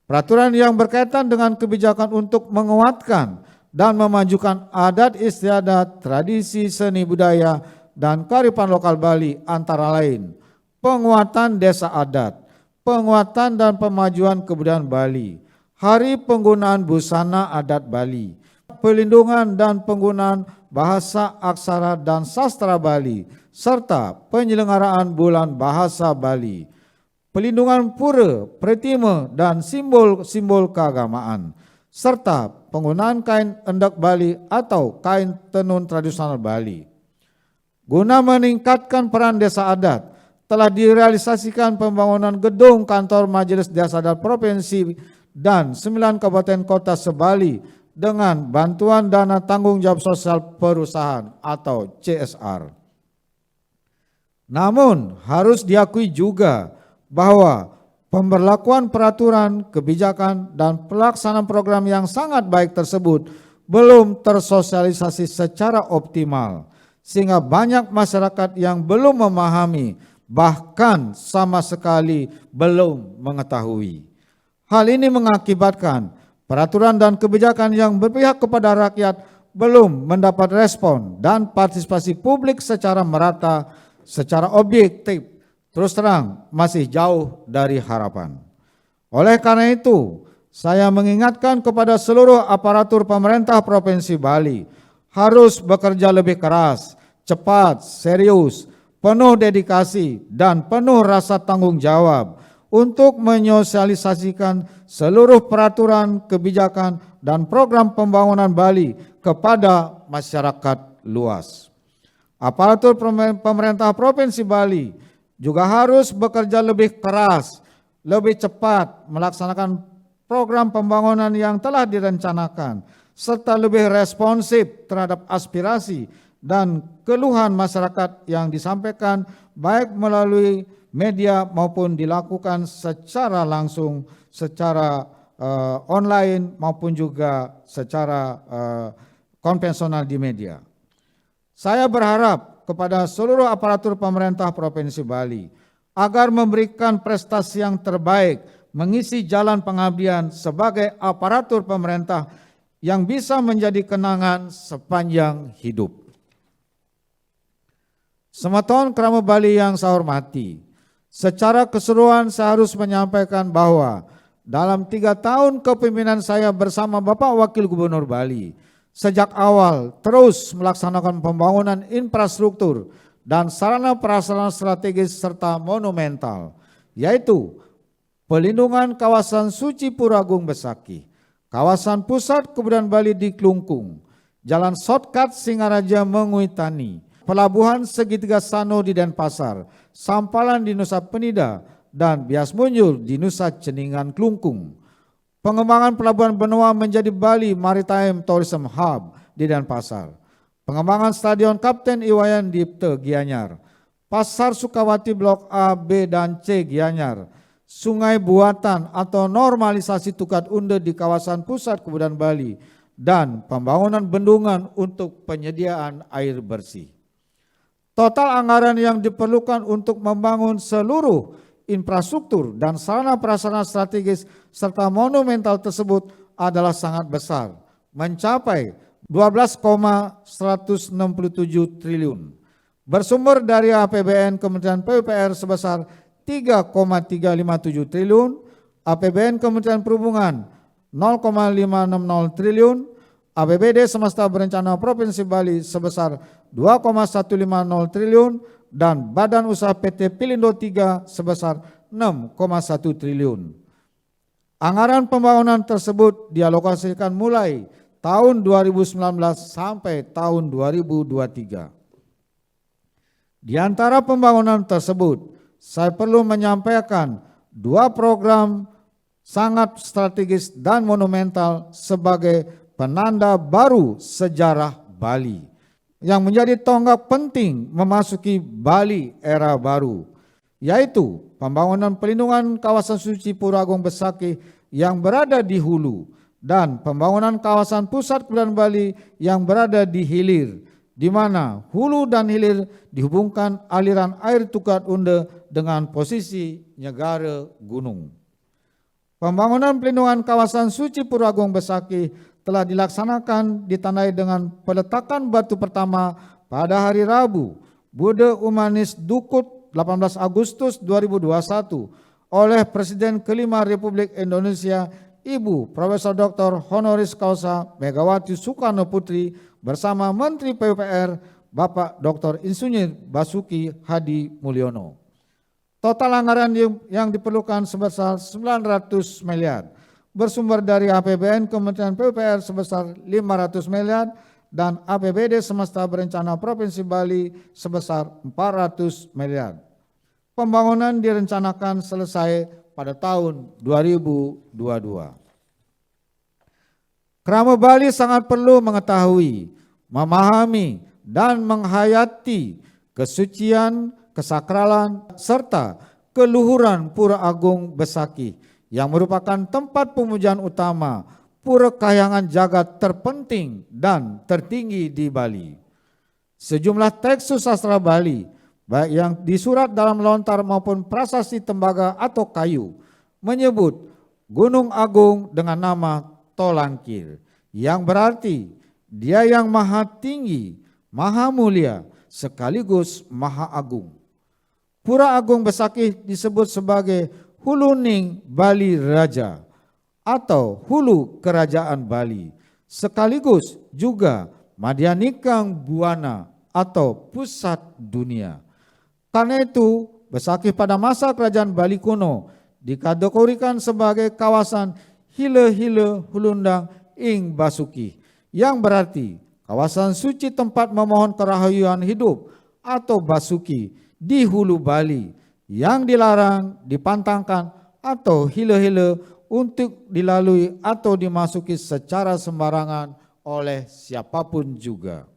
Peraturan yang berkaitan dengan kebijakan untuk menguatkan dan memajukan adat istiadat, tradisi, seni budaya, dan kearifan lokal Bali antara lain penguatan desa adat, penguatan dan pemajuan kebudayaan Bali, hari penggunaan busana adat Bali, pelindungan dan penggunaan bahasa aksara dan sastra Bali, serta penyelenggaraan bulan bahasa Bali, pelindungan pura, pretima, dan simbol-simbol keagamaan, serta penggunaan kain endek Bali atau kain tenun tradisional Bali. Guna meningkatkan peran desa adat, telah direalisasikan pembangunan gedung kantor Majelis Desa Adat Provinsi dan 9 kabupaten kota se-Bali dengan bantuan dana tanggung jawab sosial perusahaan atau CSR. Namun harus diakui juga bahwa pemberlakuan peraturan, kebijakan, dan pelaksanaan program yang sangat baik tersebut belum tersosialisasi secara optimal, sehingga banyak masyarakat yang belum memahami, bahkan sama sekali belum mengetahui. Hal ini mengakibatkan peraturan dan kebijakan yang berpihak kepada rakyat belum mendapat respon dan partisipasi publik secara merata, secara objektif, terus terang masih jauh dari harapan. Oleh karena itu, saya mengingatkan kepada seluruh aparatur pemerintah Provinsi Bali harus bekerja lebih keras, cepat, serius, penuh dedikasi, dan penuh rasa tanggung jawab untuk menyosialisasikan seluruh peraturan, kebijakan, dan program pembangunan Bali kepada masyarakat luas. Aparatur pemerintah Provinsi Bali juga harus bekerja lebih keras, lebih cepat melaksanakan program pembangunan yang telah direncanakan, serta lebih responsif terhadap aspirasi dan keluhan masyarakat yang disampaikan baik melalui media maupun dilakukan secara langsung, secara online maupun juga secara konvensional di media. Saya berharap kepada seluruh aparatur pemerintah Provinsi Bali agar memberikan prestasi yang terbaik mengisi jalan pengabdian sebagai aparatur pemerintah yang bisa menjadi kenangan sepanjang hidup. Semeton Krama Bali yang saya hormati, secara keseluruhan saya harus menyampaikan bahwa dalam 3 tahun kepemimpinan saya bersama Bapak Wakil Gubernur Bali, sejak awal terus melaksanakan pembangunan infrastruktur dan sarana prasarana strategis serta monumental, yaitu pelindungan kawasan Suci Puragung Besaki, kawasan pusat kebudayaan Bali di Klungkung, jalan shortcut Singaraja Menguitani, pelabuhan segitiga Sano di Denpasar, Sampalan di Nusa Penida, dan Bias Munjul di Nusa Ceningan Klungkung. Pengembangan pelabuhan Benoa menjadi Bali Maritime Tourism Hub di Denpasar. Pengembangan Stadion Kapten Iwayan Dipte Gianyar. Pasar Sukawati Blok A, B, dan C Gianyar. Sungai Buatan atau normalisasi Tukat Unde di kawasan pusat kebudayaan Bali. Dan pembangunan bendungan untuk penyediaan air bersih. Total anggaran yang diperlukan untuk membangun seluruh infrastruktur dan sarana prasarana strategis serta monumental tersebut adalah sangat besar, mencapai 12,167 triliun. Bersumber dari APBN Kementerian PUPR sebesar 3,357 triliun, APBN Kementerian Perhubungan 0,560 triliun, APBD Semesta Berencana Provinsi Bali sebesar 2,150 triliun dan Badan Usaha PT Pelindo 3 sebesar 6,1 triliun. Anggaran pembangunan tersebut dialokasikan mulai tahun 2019 sampai tahun 2023. Di antara pembangunan tersebut, saya perlu menyampaikan 2 program sangat strategis dan monumental sebagai penanda baru sejarah Bali yang menjadi tonggak penting memasuki Bali era baru, yaitu pembangunan pelindungan kawasan Suci Puragung Besaki yang berada di hulu dan pembangunan kawasan pusat kebudayaan Bali yang berada di hilir di mana hulu dan hilir dihubungkan aliran air Tukat Unde dengan posisi negara gunung. Pembangunan pelindungan kawasan suci Pura Agung Besakih telah dilaksanakan ditandai dengan peletakan batu pertama pada hari Rabu, Bude Umanis Dukut 18 Agustus 2021 oleh Presiden kelima Republik Indonesia Ibu Profesor Dr. Honoris Causa Megawati Soekarno Putri bersama Menteri PUPR Bapak Dr. Insinyur Basuki Hadi Mulyono. Total anggaran yang diperlukan sebesar 900 miliar, bersumber dari APBN Kementerian PUPR sebesar 500 miliar dan APBD Semesta Berencana Provinsi Bali sebesar 400 miliar. Pembangunan direncanakan selesai pada tahun 2022. Kerama Bali sangat perlu mengetahui, memahami, dan menghayati kesucian, kesakralan, serta keluhuran Pura Agung Besakih yang merupakan tempat pemujaan utama pura kahyangan jagat terpenting dan tertinggi di Bali. Sejumlah teks sastra Bali, baik yang disurat dalam lontar maupun prasasti tembaga atau kayu, menyebut Gunung Agung dengan nama Tolangkir, yang berarti dia yang maha tinggi, maha mulia, sekaligus maha agung. Pura Agung Besakih disebut sebagai Huluning Bali Raja atau Hulu Kerajaan Bali, sekaligus juga Madyanikang Buana atau pusat dunia. Karena itu, Besakih pada masa kerajaan Bali kuno dikategorikan sebagai kawasan Hile-Hile Hulundang ing Basuki, yang berarti kawasan suci tempat memohon kerahayuan hidup atau Basuki di hulu Bali, yang dilarang, dipantangkan atau hile-hile untuk dilalui atau dimasuki secara sembarangan oleh siapapun juga.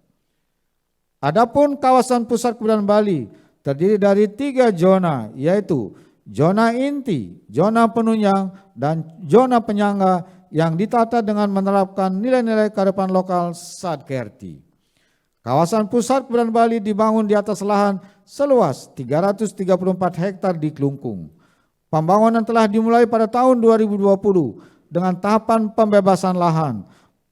Adapun kawasan pusat kebudayaan Bali terdiri dari 3 zona, yaitu zona inti, zona penunjang, dan zona penyangga yang ditata dengan menerapkan nilai-nilai kearifan lokal Sadkerti. Kawasan pusat kebudayaan Bali dibangun di atas lahan seluas 334 hektar di Klungkung. Pembangunan telah dimulai pada tahun 2020 dengan tahapan pembebasan lahan,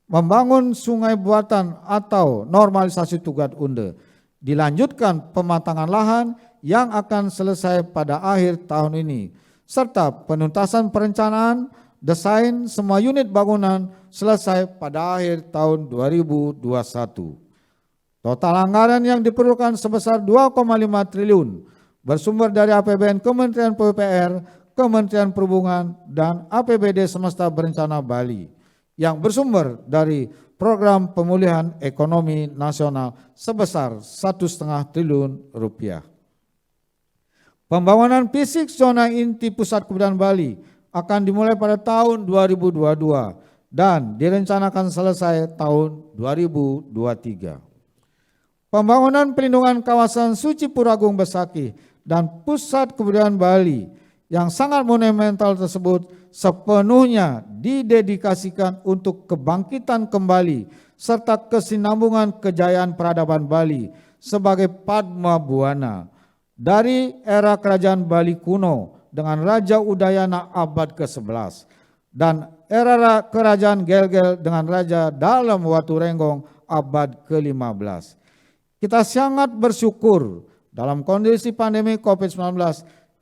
membangun sungai buatan atau normalisasi Tukat Unde, dilanjutkan pematangan lahan yang akan selesai pada akhir tahun ini, serta penuntasan perencanaan, desain semua unit bangunan selesai pada akhir tahun 2021. Total anggaran yang diperlukan sebesar 2,5 triliun, bersumber dari APBN Kementerian PUPR, Kementerian Perhubungan, dan APBD Semesta Berencana Bali, yang bersumber dari Program Pemulihan Ekonomi Nasional sebesar 1,5 triliun rupiah. Pembangunan fisik zona inti pusat kebudayaan Bali akan dimulai pada tahun 2022 dan direncanakan selesai tahun 2023. Pembangunan pelindungan kawasan suci Pura Agung Besakih dan pusat kebudayaan Bali yang sangat monumental tersebut sepenuhnya didedikasikan untuk kebangkitan kembali serta kesinambungan kejayaan peradaban Bali sebagai Padma Buana dari era kerajaan Bali kuno dengan Raja Udayana abad ke-11 dan era kerajaan Gel-Gel dengan Raja Dalem Waturenggong abad ke-15. Kita sangat bersyukur dalam kondisi pandemi COVID-19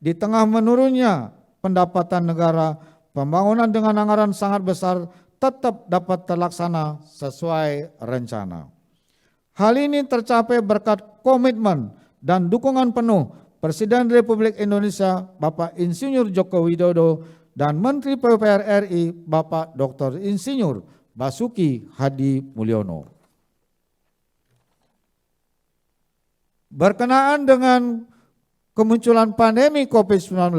di tengah menurunnya pendapatan negara, pembangunan dengan anggaran sangat besar tetap dapat terlaksana sesuai rencana. Hal ini tercapai berkat komitmen dan dukungan penuh Presiden Republik Indonesia Bapak Insinyur Joko Widodo dan Menteri PUPR RI Bapak Dr. Insinyur Basuki Hadi Mulyono. Berkenaan dengan kemunculan pandemi COVID-19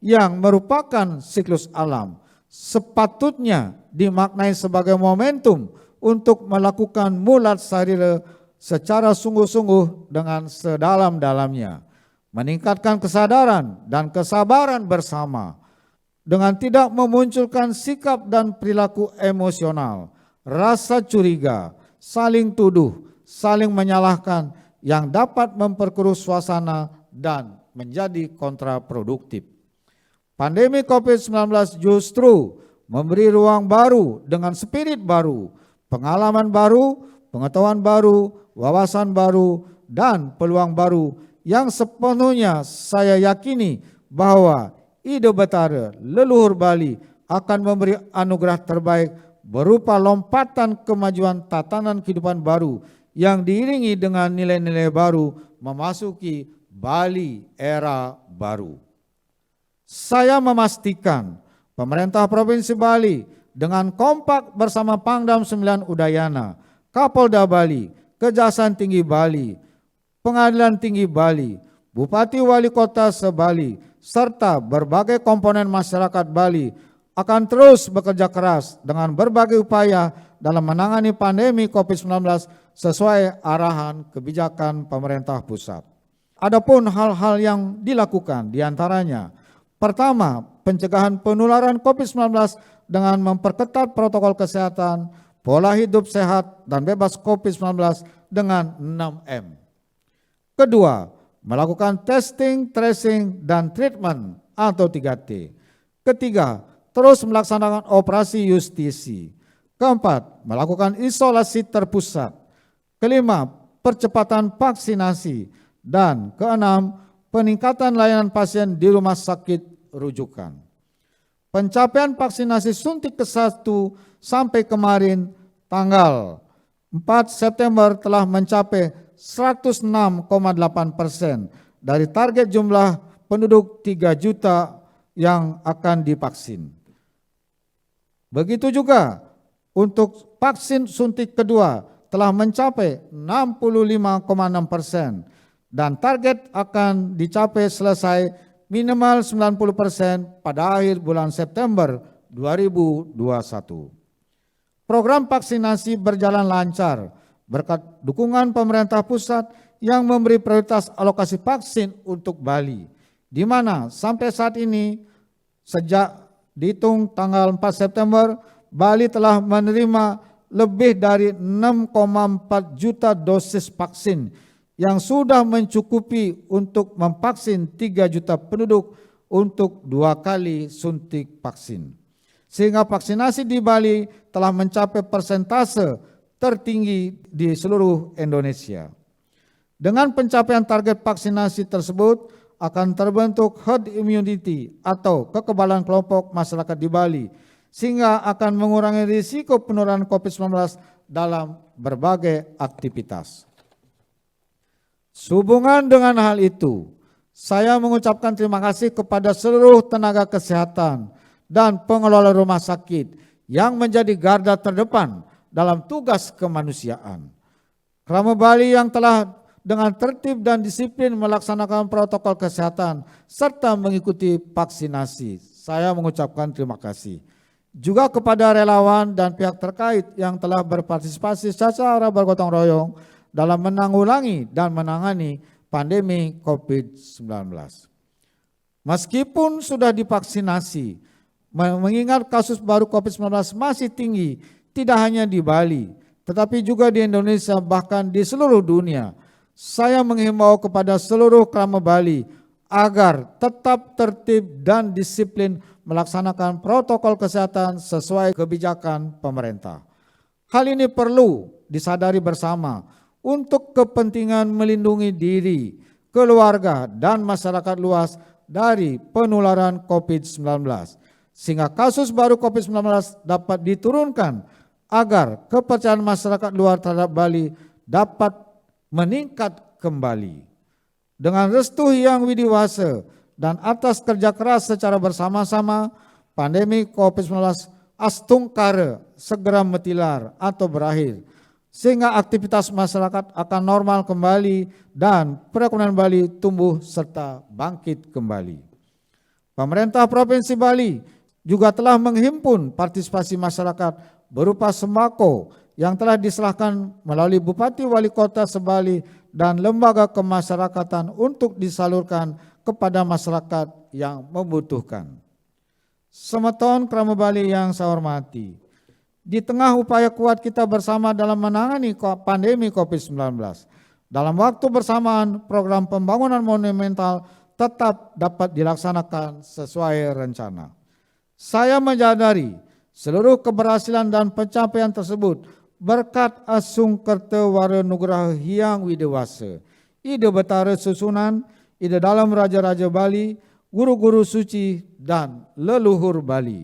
yang merupakan siklus alam, sepatutnya dimaknai sebagai momentum untuk melakukan mulat sarira secara sungguh-sungguh dengan sedalam-dalamnya, meningkatkan kesadaran dan kesabaran bersama, dengan tidak memunculkan sikap dan perilaku emosional, rasa curiga, saling tuduh, saling menyalahkan yang dapat memperkeruh suasana dan menjadi kontraproduktif. Pandemi COVID-19 justru memberi ruang baru dengan spirit baru, pengalaman baru, pengetahuan baru, wawasan baru, dan peluang baru yang sepenuhnya saya yakini bahwa Ide Betara leluhur Bali akan memberi anugerah terbaik berupa lompatan kemajuan tatanan kehidupan baru yang diiringi dengan nilai-nilai baru memasuki Bali era baru. Saya memastikan pemerintah Provinsi Bali dengan kompak bersama Pangdam 9 Udayana, Kapolda Bali, Kejaksaan Tinggi Bali, Pengadilan Tinggi Bali, Bupati Wali Kota se-Bali, serta berbagai komponen masyarakat Bali akan terus bekerja keras dengan berbagai upaya dalam menangani pandemi COVID-19 sesuai arahan kebijakan pemerintah pusat. Adapun hal-hal yang dilakukan diantaranya, pertama, pencegahan penularan COVID-19 dengan memperketat protokol kesehatan, pola hidup sehat dan bebas COVID-19 dengan 6M. Kedua, melakukan testing, tracing, dan treatment atau 3T. Ketiga, terus melaksanakan operasi justisi. Keempat, melakukan isolasi terpusat. Kelima, percepatan vaksinasi. Dan keenam, peningkatan layanan pasien di rumah sakit rujukan. Pencapaian vaksinasi suntik ke-1 sampai kemarin tanggal 4 September telah mencapai 106,8% dari target jumlah penduduk 3 juta yang akan divaksin. Begitu juga untuk vaksin suntik kedua telah mencapai 65,6% dan target akan dicapai selesai minimal 90% pada akhir bulan September 2021. Program vaksinasi berjalan lancar berkat dukungan pemerintah pusat yang memberi prioritas alokasi vaksin untuk Bali, di mana sampai saat ini sejak dihitung tanggal 4 September, Bali telah menerima lebih dari 6,4 juta dosis vaksin yang sudah mencukupi untuk memvaksin 3 juta penduduk untuk 2 kali suntik vaksin. Sehingga vaksinasi di Bali telah mencapai persentase tertinggi di seluruh Indonesia. Dengan pencapaian target vaksinasi tersebut akan terbentuk herd immunity atau kekebalan kelompok masyarakat di Bali, sehingga akan mengurangi risiko penularan COVID-19 dalam berbagai aktivitas. Sehubungan dengan hal itu, saya mengucapkan terima kasih kepada seluruh tenaga kesehatan dan pengelola rumah sakit yang menjadi garda terdepan dalam tugas kemanusiaan. Krama Bali yang telah dengan tertib dan disiplin melaksanakan protokol kesehatan serta mengikuti vaksinasi. Saya mengucapkan terima kasih. Juga kepada relawan dan pihak terkait yang telah berpartisipasi secara bergotong royong dalam menanggulangi dan menangani pandemi COVID-19. Meskipun sudah divaksinasi, mengingat kasus baru COVID-19 masih tinggi, tidak hanya di Bali, tetapi juga di Indonesia bahkan di seluruh dunia. Saya menghimbau kepada seluruh krama Bali agar tetap tertib dan disiplin melaksanakan protokol kesehatan sesuai kebijakan pemerintah. Hal ini perlu disadari bersama untuk kepentingan melindungi diri, keluarga, dan masyarakat luas dari penularan COVID-19. Sehingga kasus baru COVID-19 dapat diturunkan agar kepercayaan masyarakat luar terhadap Bali dapat meningkat kembali. Dengan restu yang widiwasa dan atas kerja keras secara bersama-sama, pandemi COVID-19 astungkara segera metilar atau berakhir, sehingga aktivitas masyarakat akan normal kembali dan perekonomian Bali tumbuh serta bangkit kembali. Pemerintah Provinsi Bali juga telah menghimpun partisipasi masyarakat berupa sembako yang telah diserahkan melalui Bupati Wali Kota se-Bali dan lembaga kemasyarakatan untuk disalurkan kepada masyarakat yang membutuhkan. Semeton krama Bali yang saya hormati, di tengah upaya kuat kita bersama dalam menangani pandemi COVID-19. Dalam waktu bersamaan, program pembangunan monumental tetap dapat dilaksanakan sesuai rencana. Saya menyadari seluruh keberhasilan dan pencapaian tersebut berkat Asung Kertewara Nugraha Hyang Widewasa, ide Betara Susunan, ide dalam Raja-Raja Bali, guru-guru suci, dan leluhur Bali.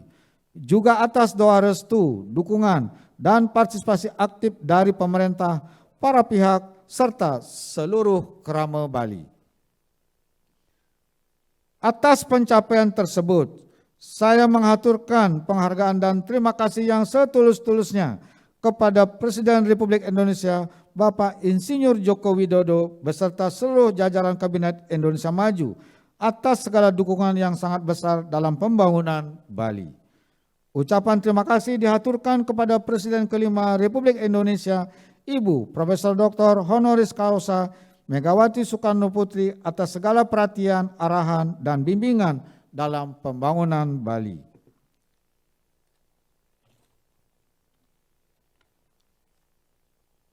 Juga atas doa restu, dukungan, dan partisipasi aktif dari pemerintah, para pihak, serta seluruh kerama Bali. Atas pencapaian tersebut, saya mengaturkan penghargaan dan terima kasih yang setulus-tulusnya kepada Presiden Republik Indonesia Bapak Insinyur Joko Widodo beserta seluruh jajaran Kabinet Indonesia Maju atas segala dukungan yang sangat besar dalam pembangunan Bali. Ucapan terima kasih dihaturkan kepada Presiden kelima Republik Indonesia Ibu Profesor Dr. Honoris Causa Megawati Soekarno Putri atas segala perhatian, arahan, dan bimbingan dalam pembangunan Bali.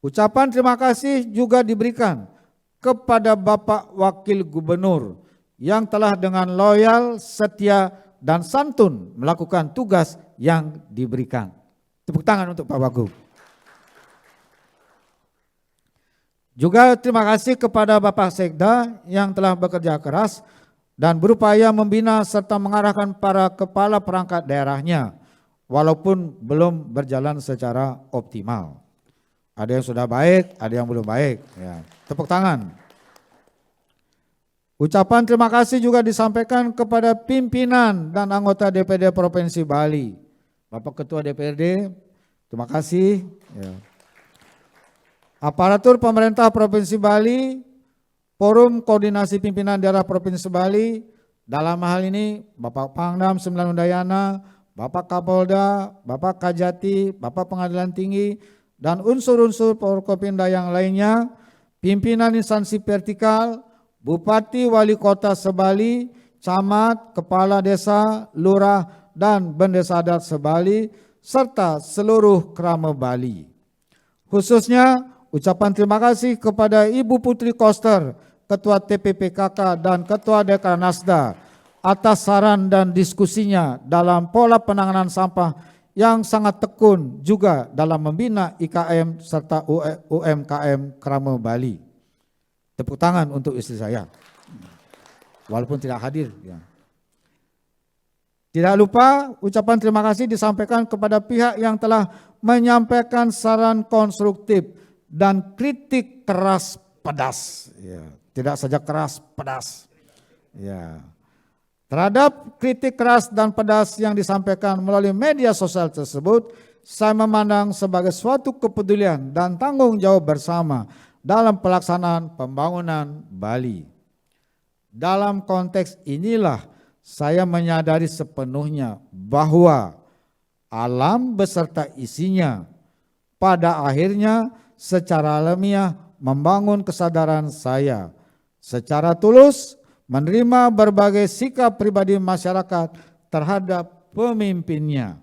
Ucapan terima kasih juga diberikan kepada Bapak Wakil Gubernur yang telah dengan loyal, setia, dan santun melakukan tugas yang diberikan. Tepuk tangan untuk Pak Wagub. Juga terima kasih kepada Bapak Sekda yang telah bekerja keras dan berupaya membina serta mengarahkan para kepala perangkat daerahnya walaupun belum berjalan secara optimal. Ada yang sudah baik, ada yang belum baik. Ya. Tepuk tangan. Ucapan terima kasih juga disampaikan kepada pimpinan dan anggota DPD Provinsi Bali. Bapak Ketua DPRD, terima kasih. Ya. Aparatur pemerintah Provinsi Bali, Forum Koordinasi Pimpinan Daerah Provinsi Bali, dalam hal ini Bapak Pangdam Sembilan Udayana, Bapak Kapolda, Bapak Kajati, Bapak Pengadilan Tinggi, dan unsur-unsur Forkopimda yang lainnya, pimpinan instansi vertikal, Bupati Wali Kota Sebali, Camat, Kepala Desa, Lurah, dan Bendesa Adat Sebali, serta seluruh kerama Bali. Khususnya ucapan terima kasih kepada Ibu Putri Koster, Ketua TPPKK dan Ketua Dekranasda atas saran dan diskusinya dalam pola penanganan sampah yang sangat tekun juga dalam membina IKM serta UMKM kerama Bali. Tepuk tangan untuk istri saya, walaupun tidak hadir. Ya. Tidak lupa ucapan terima kasih disampaikan kepada pihak yang telah menyampaikan saran konstruktif dan kritik keras pedas. Ya. Tidak saja keras pedas. Ya. Terhadap kritik keras dan pedas yang disampaikan melalui media sosial tersebut, saya memandang sebagai suatu kepedulian dan tanggung jawab bersama dalam pelaksanaan pembangunan Bali. Dalam konteks inilah saya menyadari sepenuhnya bahwa alam beserta isinya pada akhirnya secara alamiah membangun kesadaran saya secara tulus menerima berbagai sikap pribadi masyarakat terhadap pemimpinnya.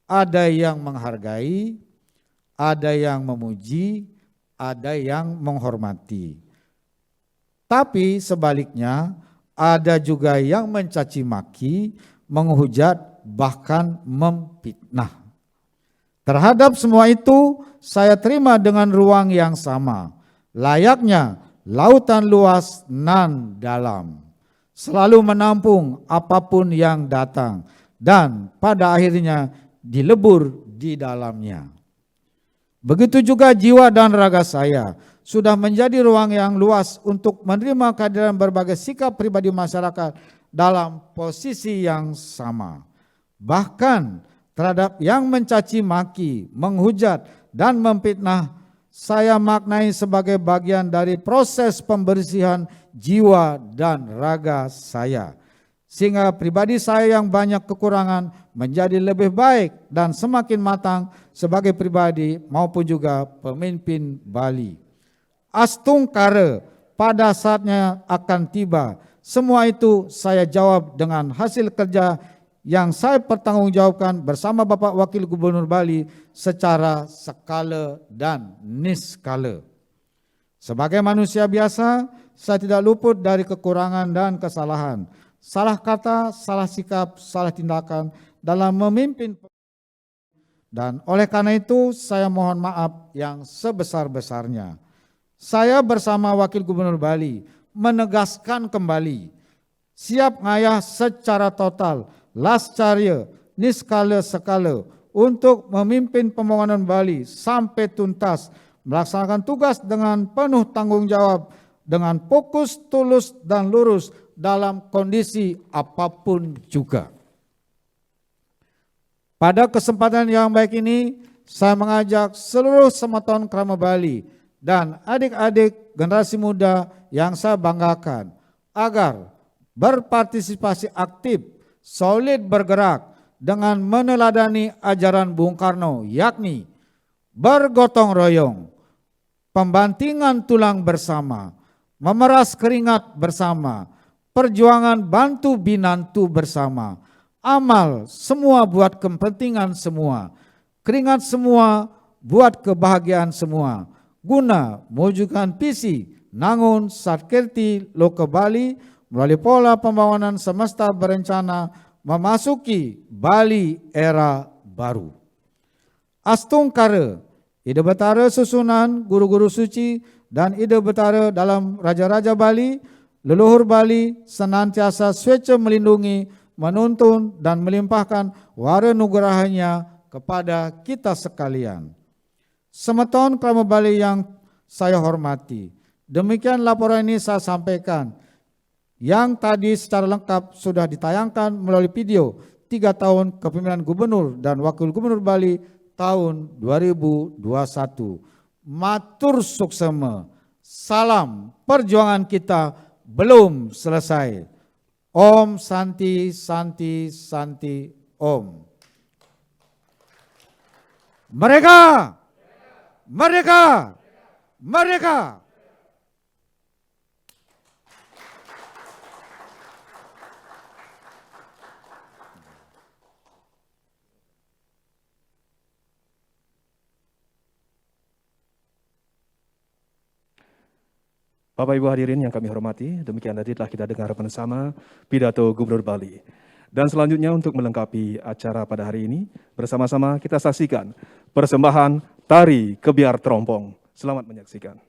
Ada yang menghargai, ada yang memuji, ada yang menghormati. Tapi sebaliknya ada juga yang mencaci maki, menghujat, bahkan memfitnah. Terhadap semua itu saya terima dengan ruang yang sama. Layaknya lautan luas nan dalam. Selalu menampung apapun yang datang dan pada akhirnya dilebur di dalamnya. Begitu juga jiwa dan raga saya sudah menjadi ruang yang luas untuk menerima kehadiran berbagai sikap pribadi masyarakat dalam posisi yang sama. Bahkan terhadap yang mencaci maki, menghujat, dan memfitnah, saya maknai sebagai bagian dari proses pembersihan jiwa dan raga saya. Sehingga pribadi saya yang banyak kekurangan menjadi lebih baik dan semakin matang sebagai pribadi maupun juga pemimpin Bali. Astungkara pada saatnya akan tiba. Semua itu saya jawab dengan hasil kerja yang saya pertanggungjawabkan bersama Bapak Wakil Gubernur Bali secara skala dan niskala. Sebagai manusia biasa, saya tidak luput dari kekurangan dan kesalahan, salah kata, salah sikap, salah tindakan dalam memimpin. Dan oleh karena itu saya mohon maaf yang sebesar-besarnya. Saya bersama Wakil Gubernur Bali menegaskan kembali siap ngayah secara total, lascarya, niskala sekala untuk memimpin pembangunan Bali sampai tuntas, melaksanakan tugas dengan penuh tanggung jawab, dengan fokus, tulus, dan lurus dalam kondisi apapun juga. Pada kesempatan yang baik ini, saya mengajak seluruh Sematon Krama Bali dan adik-adik generasi muda yang saya banggakan agar berpartisipasi aktif, solid bergerak dengan meneladani ajaran Bung Karno, yakni bergotong royong, pembantingan tulang bersama, memeras keringat bersama, perjuangan bantu binantu bersama, amal semua buat kepentingan semua, keringat semua buat kebahagiaan semua, guna mewujudkan visi Nangun Satkirti Loka Bali melalui pola pembangunan semesta berencana memasuki Bali era baru. Astung Kara, ide betara susunan guru-guru suci dan ide betara dalam Raja-Raja Bali, leluhur Bali senantiasa swece melindungi, menuntun dan melimpahkan wara nugerahnya kepada kita sekalian. Sematon Krama Bali yang saya hormati, demikian laporan ini saya sampaikan, yang tadi secara lengkap sudah ditayangkan melalui video 3 tahun kepemimpinan Gubernur dan Wakil Gubernur Bali tahun 2021. Matur suksema, salam perjuangan kita belum selesai. Om Santi Santi Santi Om. Merdeka! Merdeka! Merdeka! Bapak Ibu hadirin yang kami hormati, demikian tadi telah kita dengar bersama pidato Gubernur Bali. Dan selanjutnya untuk melengkapi acara pada hari ini, bersama-sama kita saksikan persembahan Tari Kebiar Terompong. Selamat menyaksikan.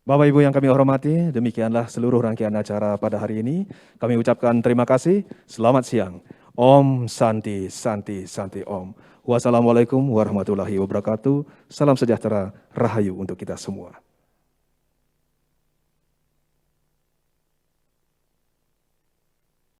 Bapak Ibu yang kami hormati, demikianlah seluruh rangkaian acara pada hari ini. Kami ucapkan terima kasih. Selamat siang. Om Santi Santi Santi Om. Wassalamualaikum warahmatullahi wabarakatuh. Salam sejahtera, rahayu untuk kita semua.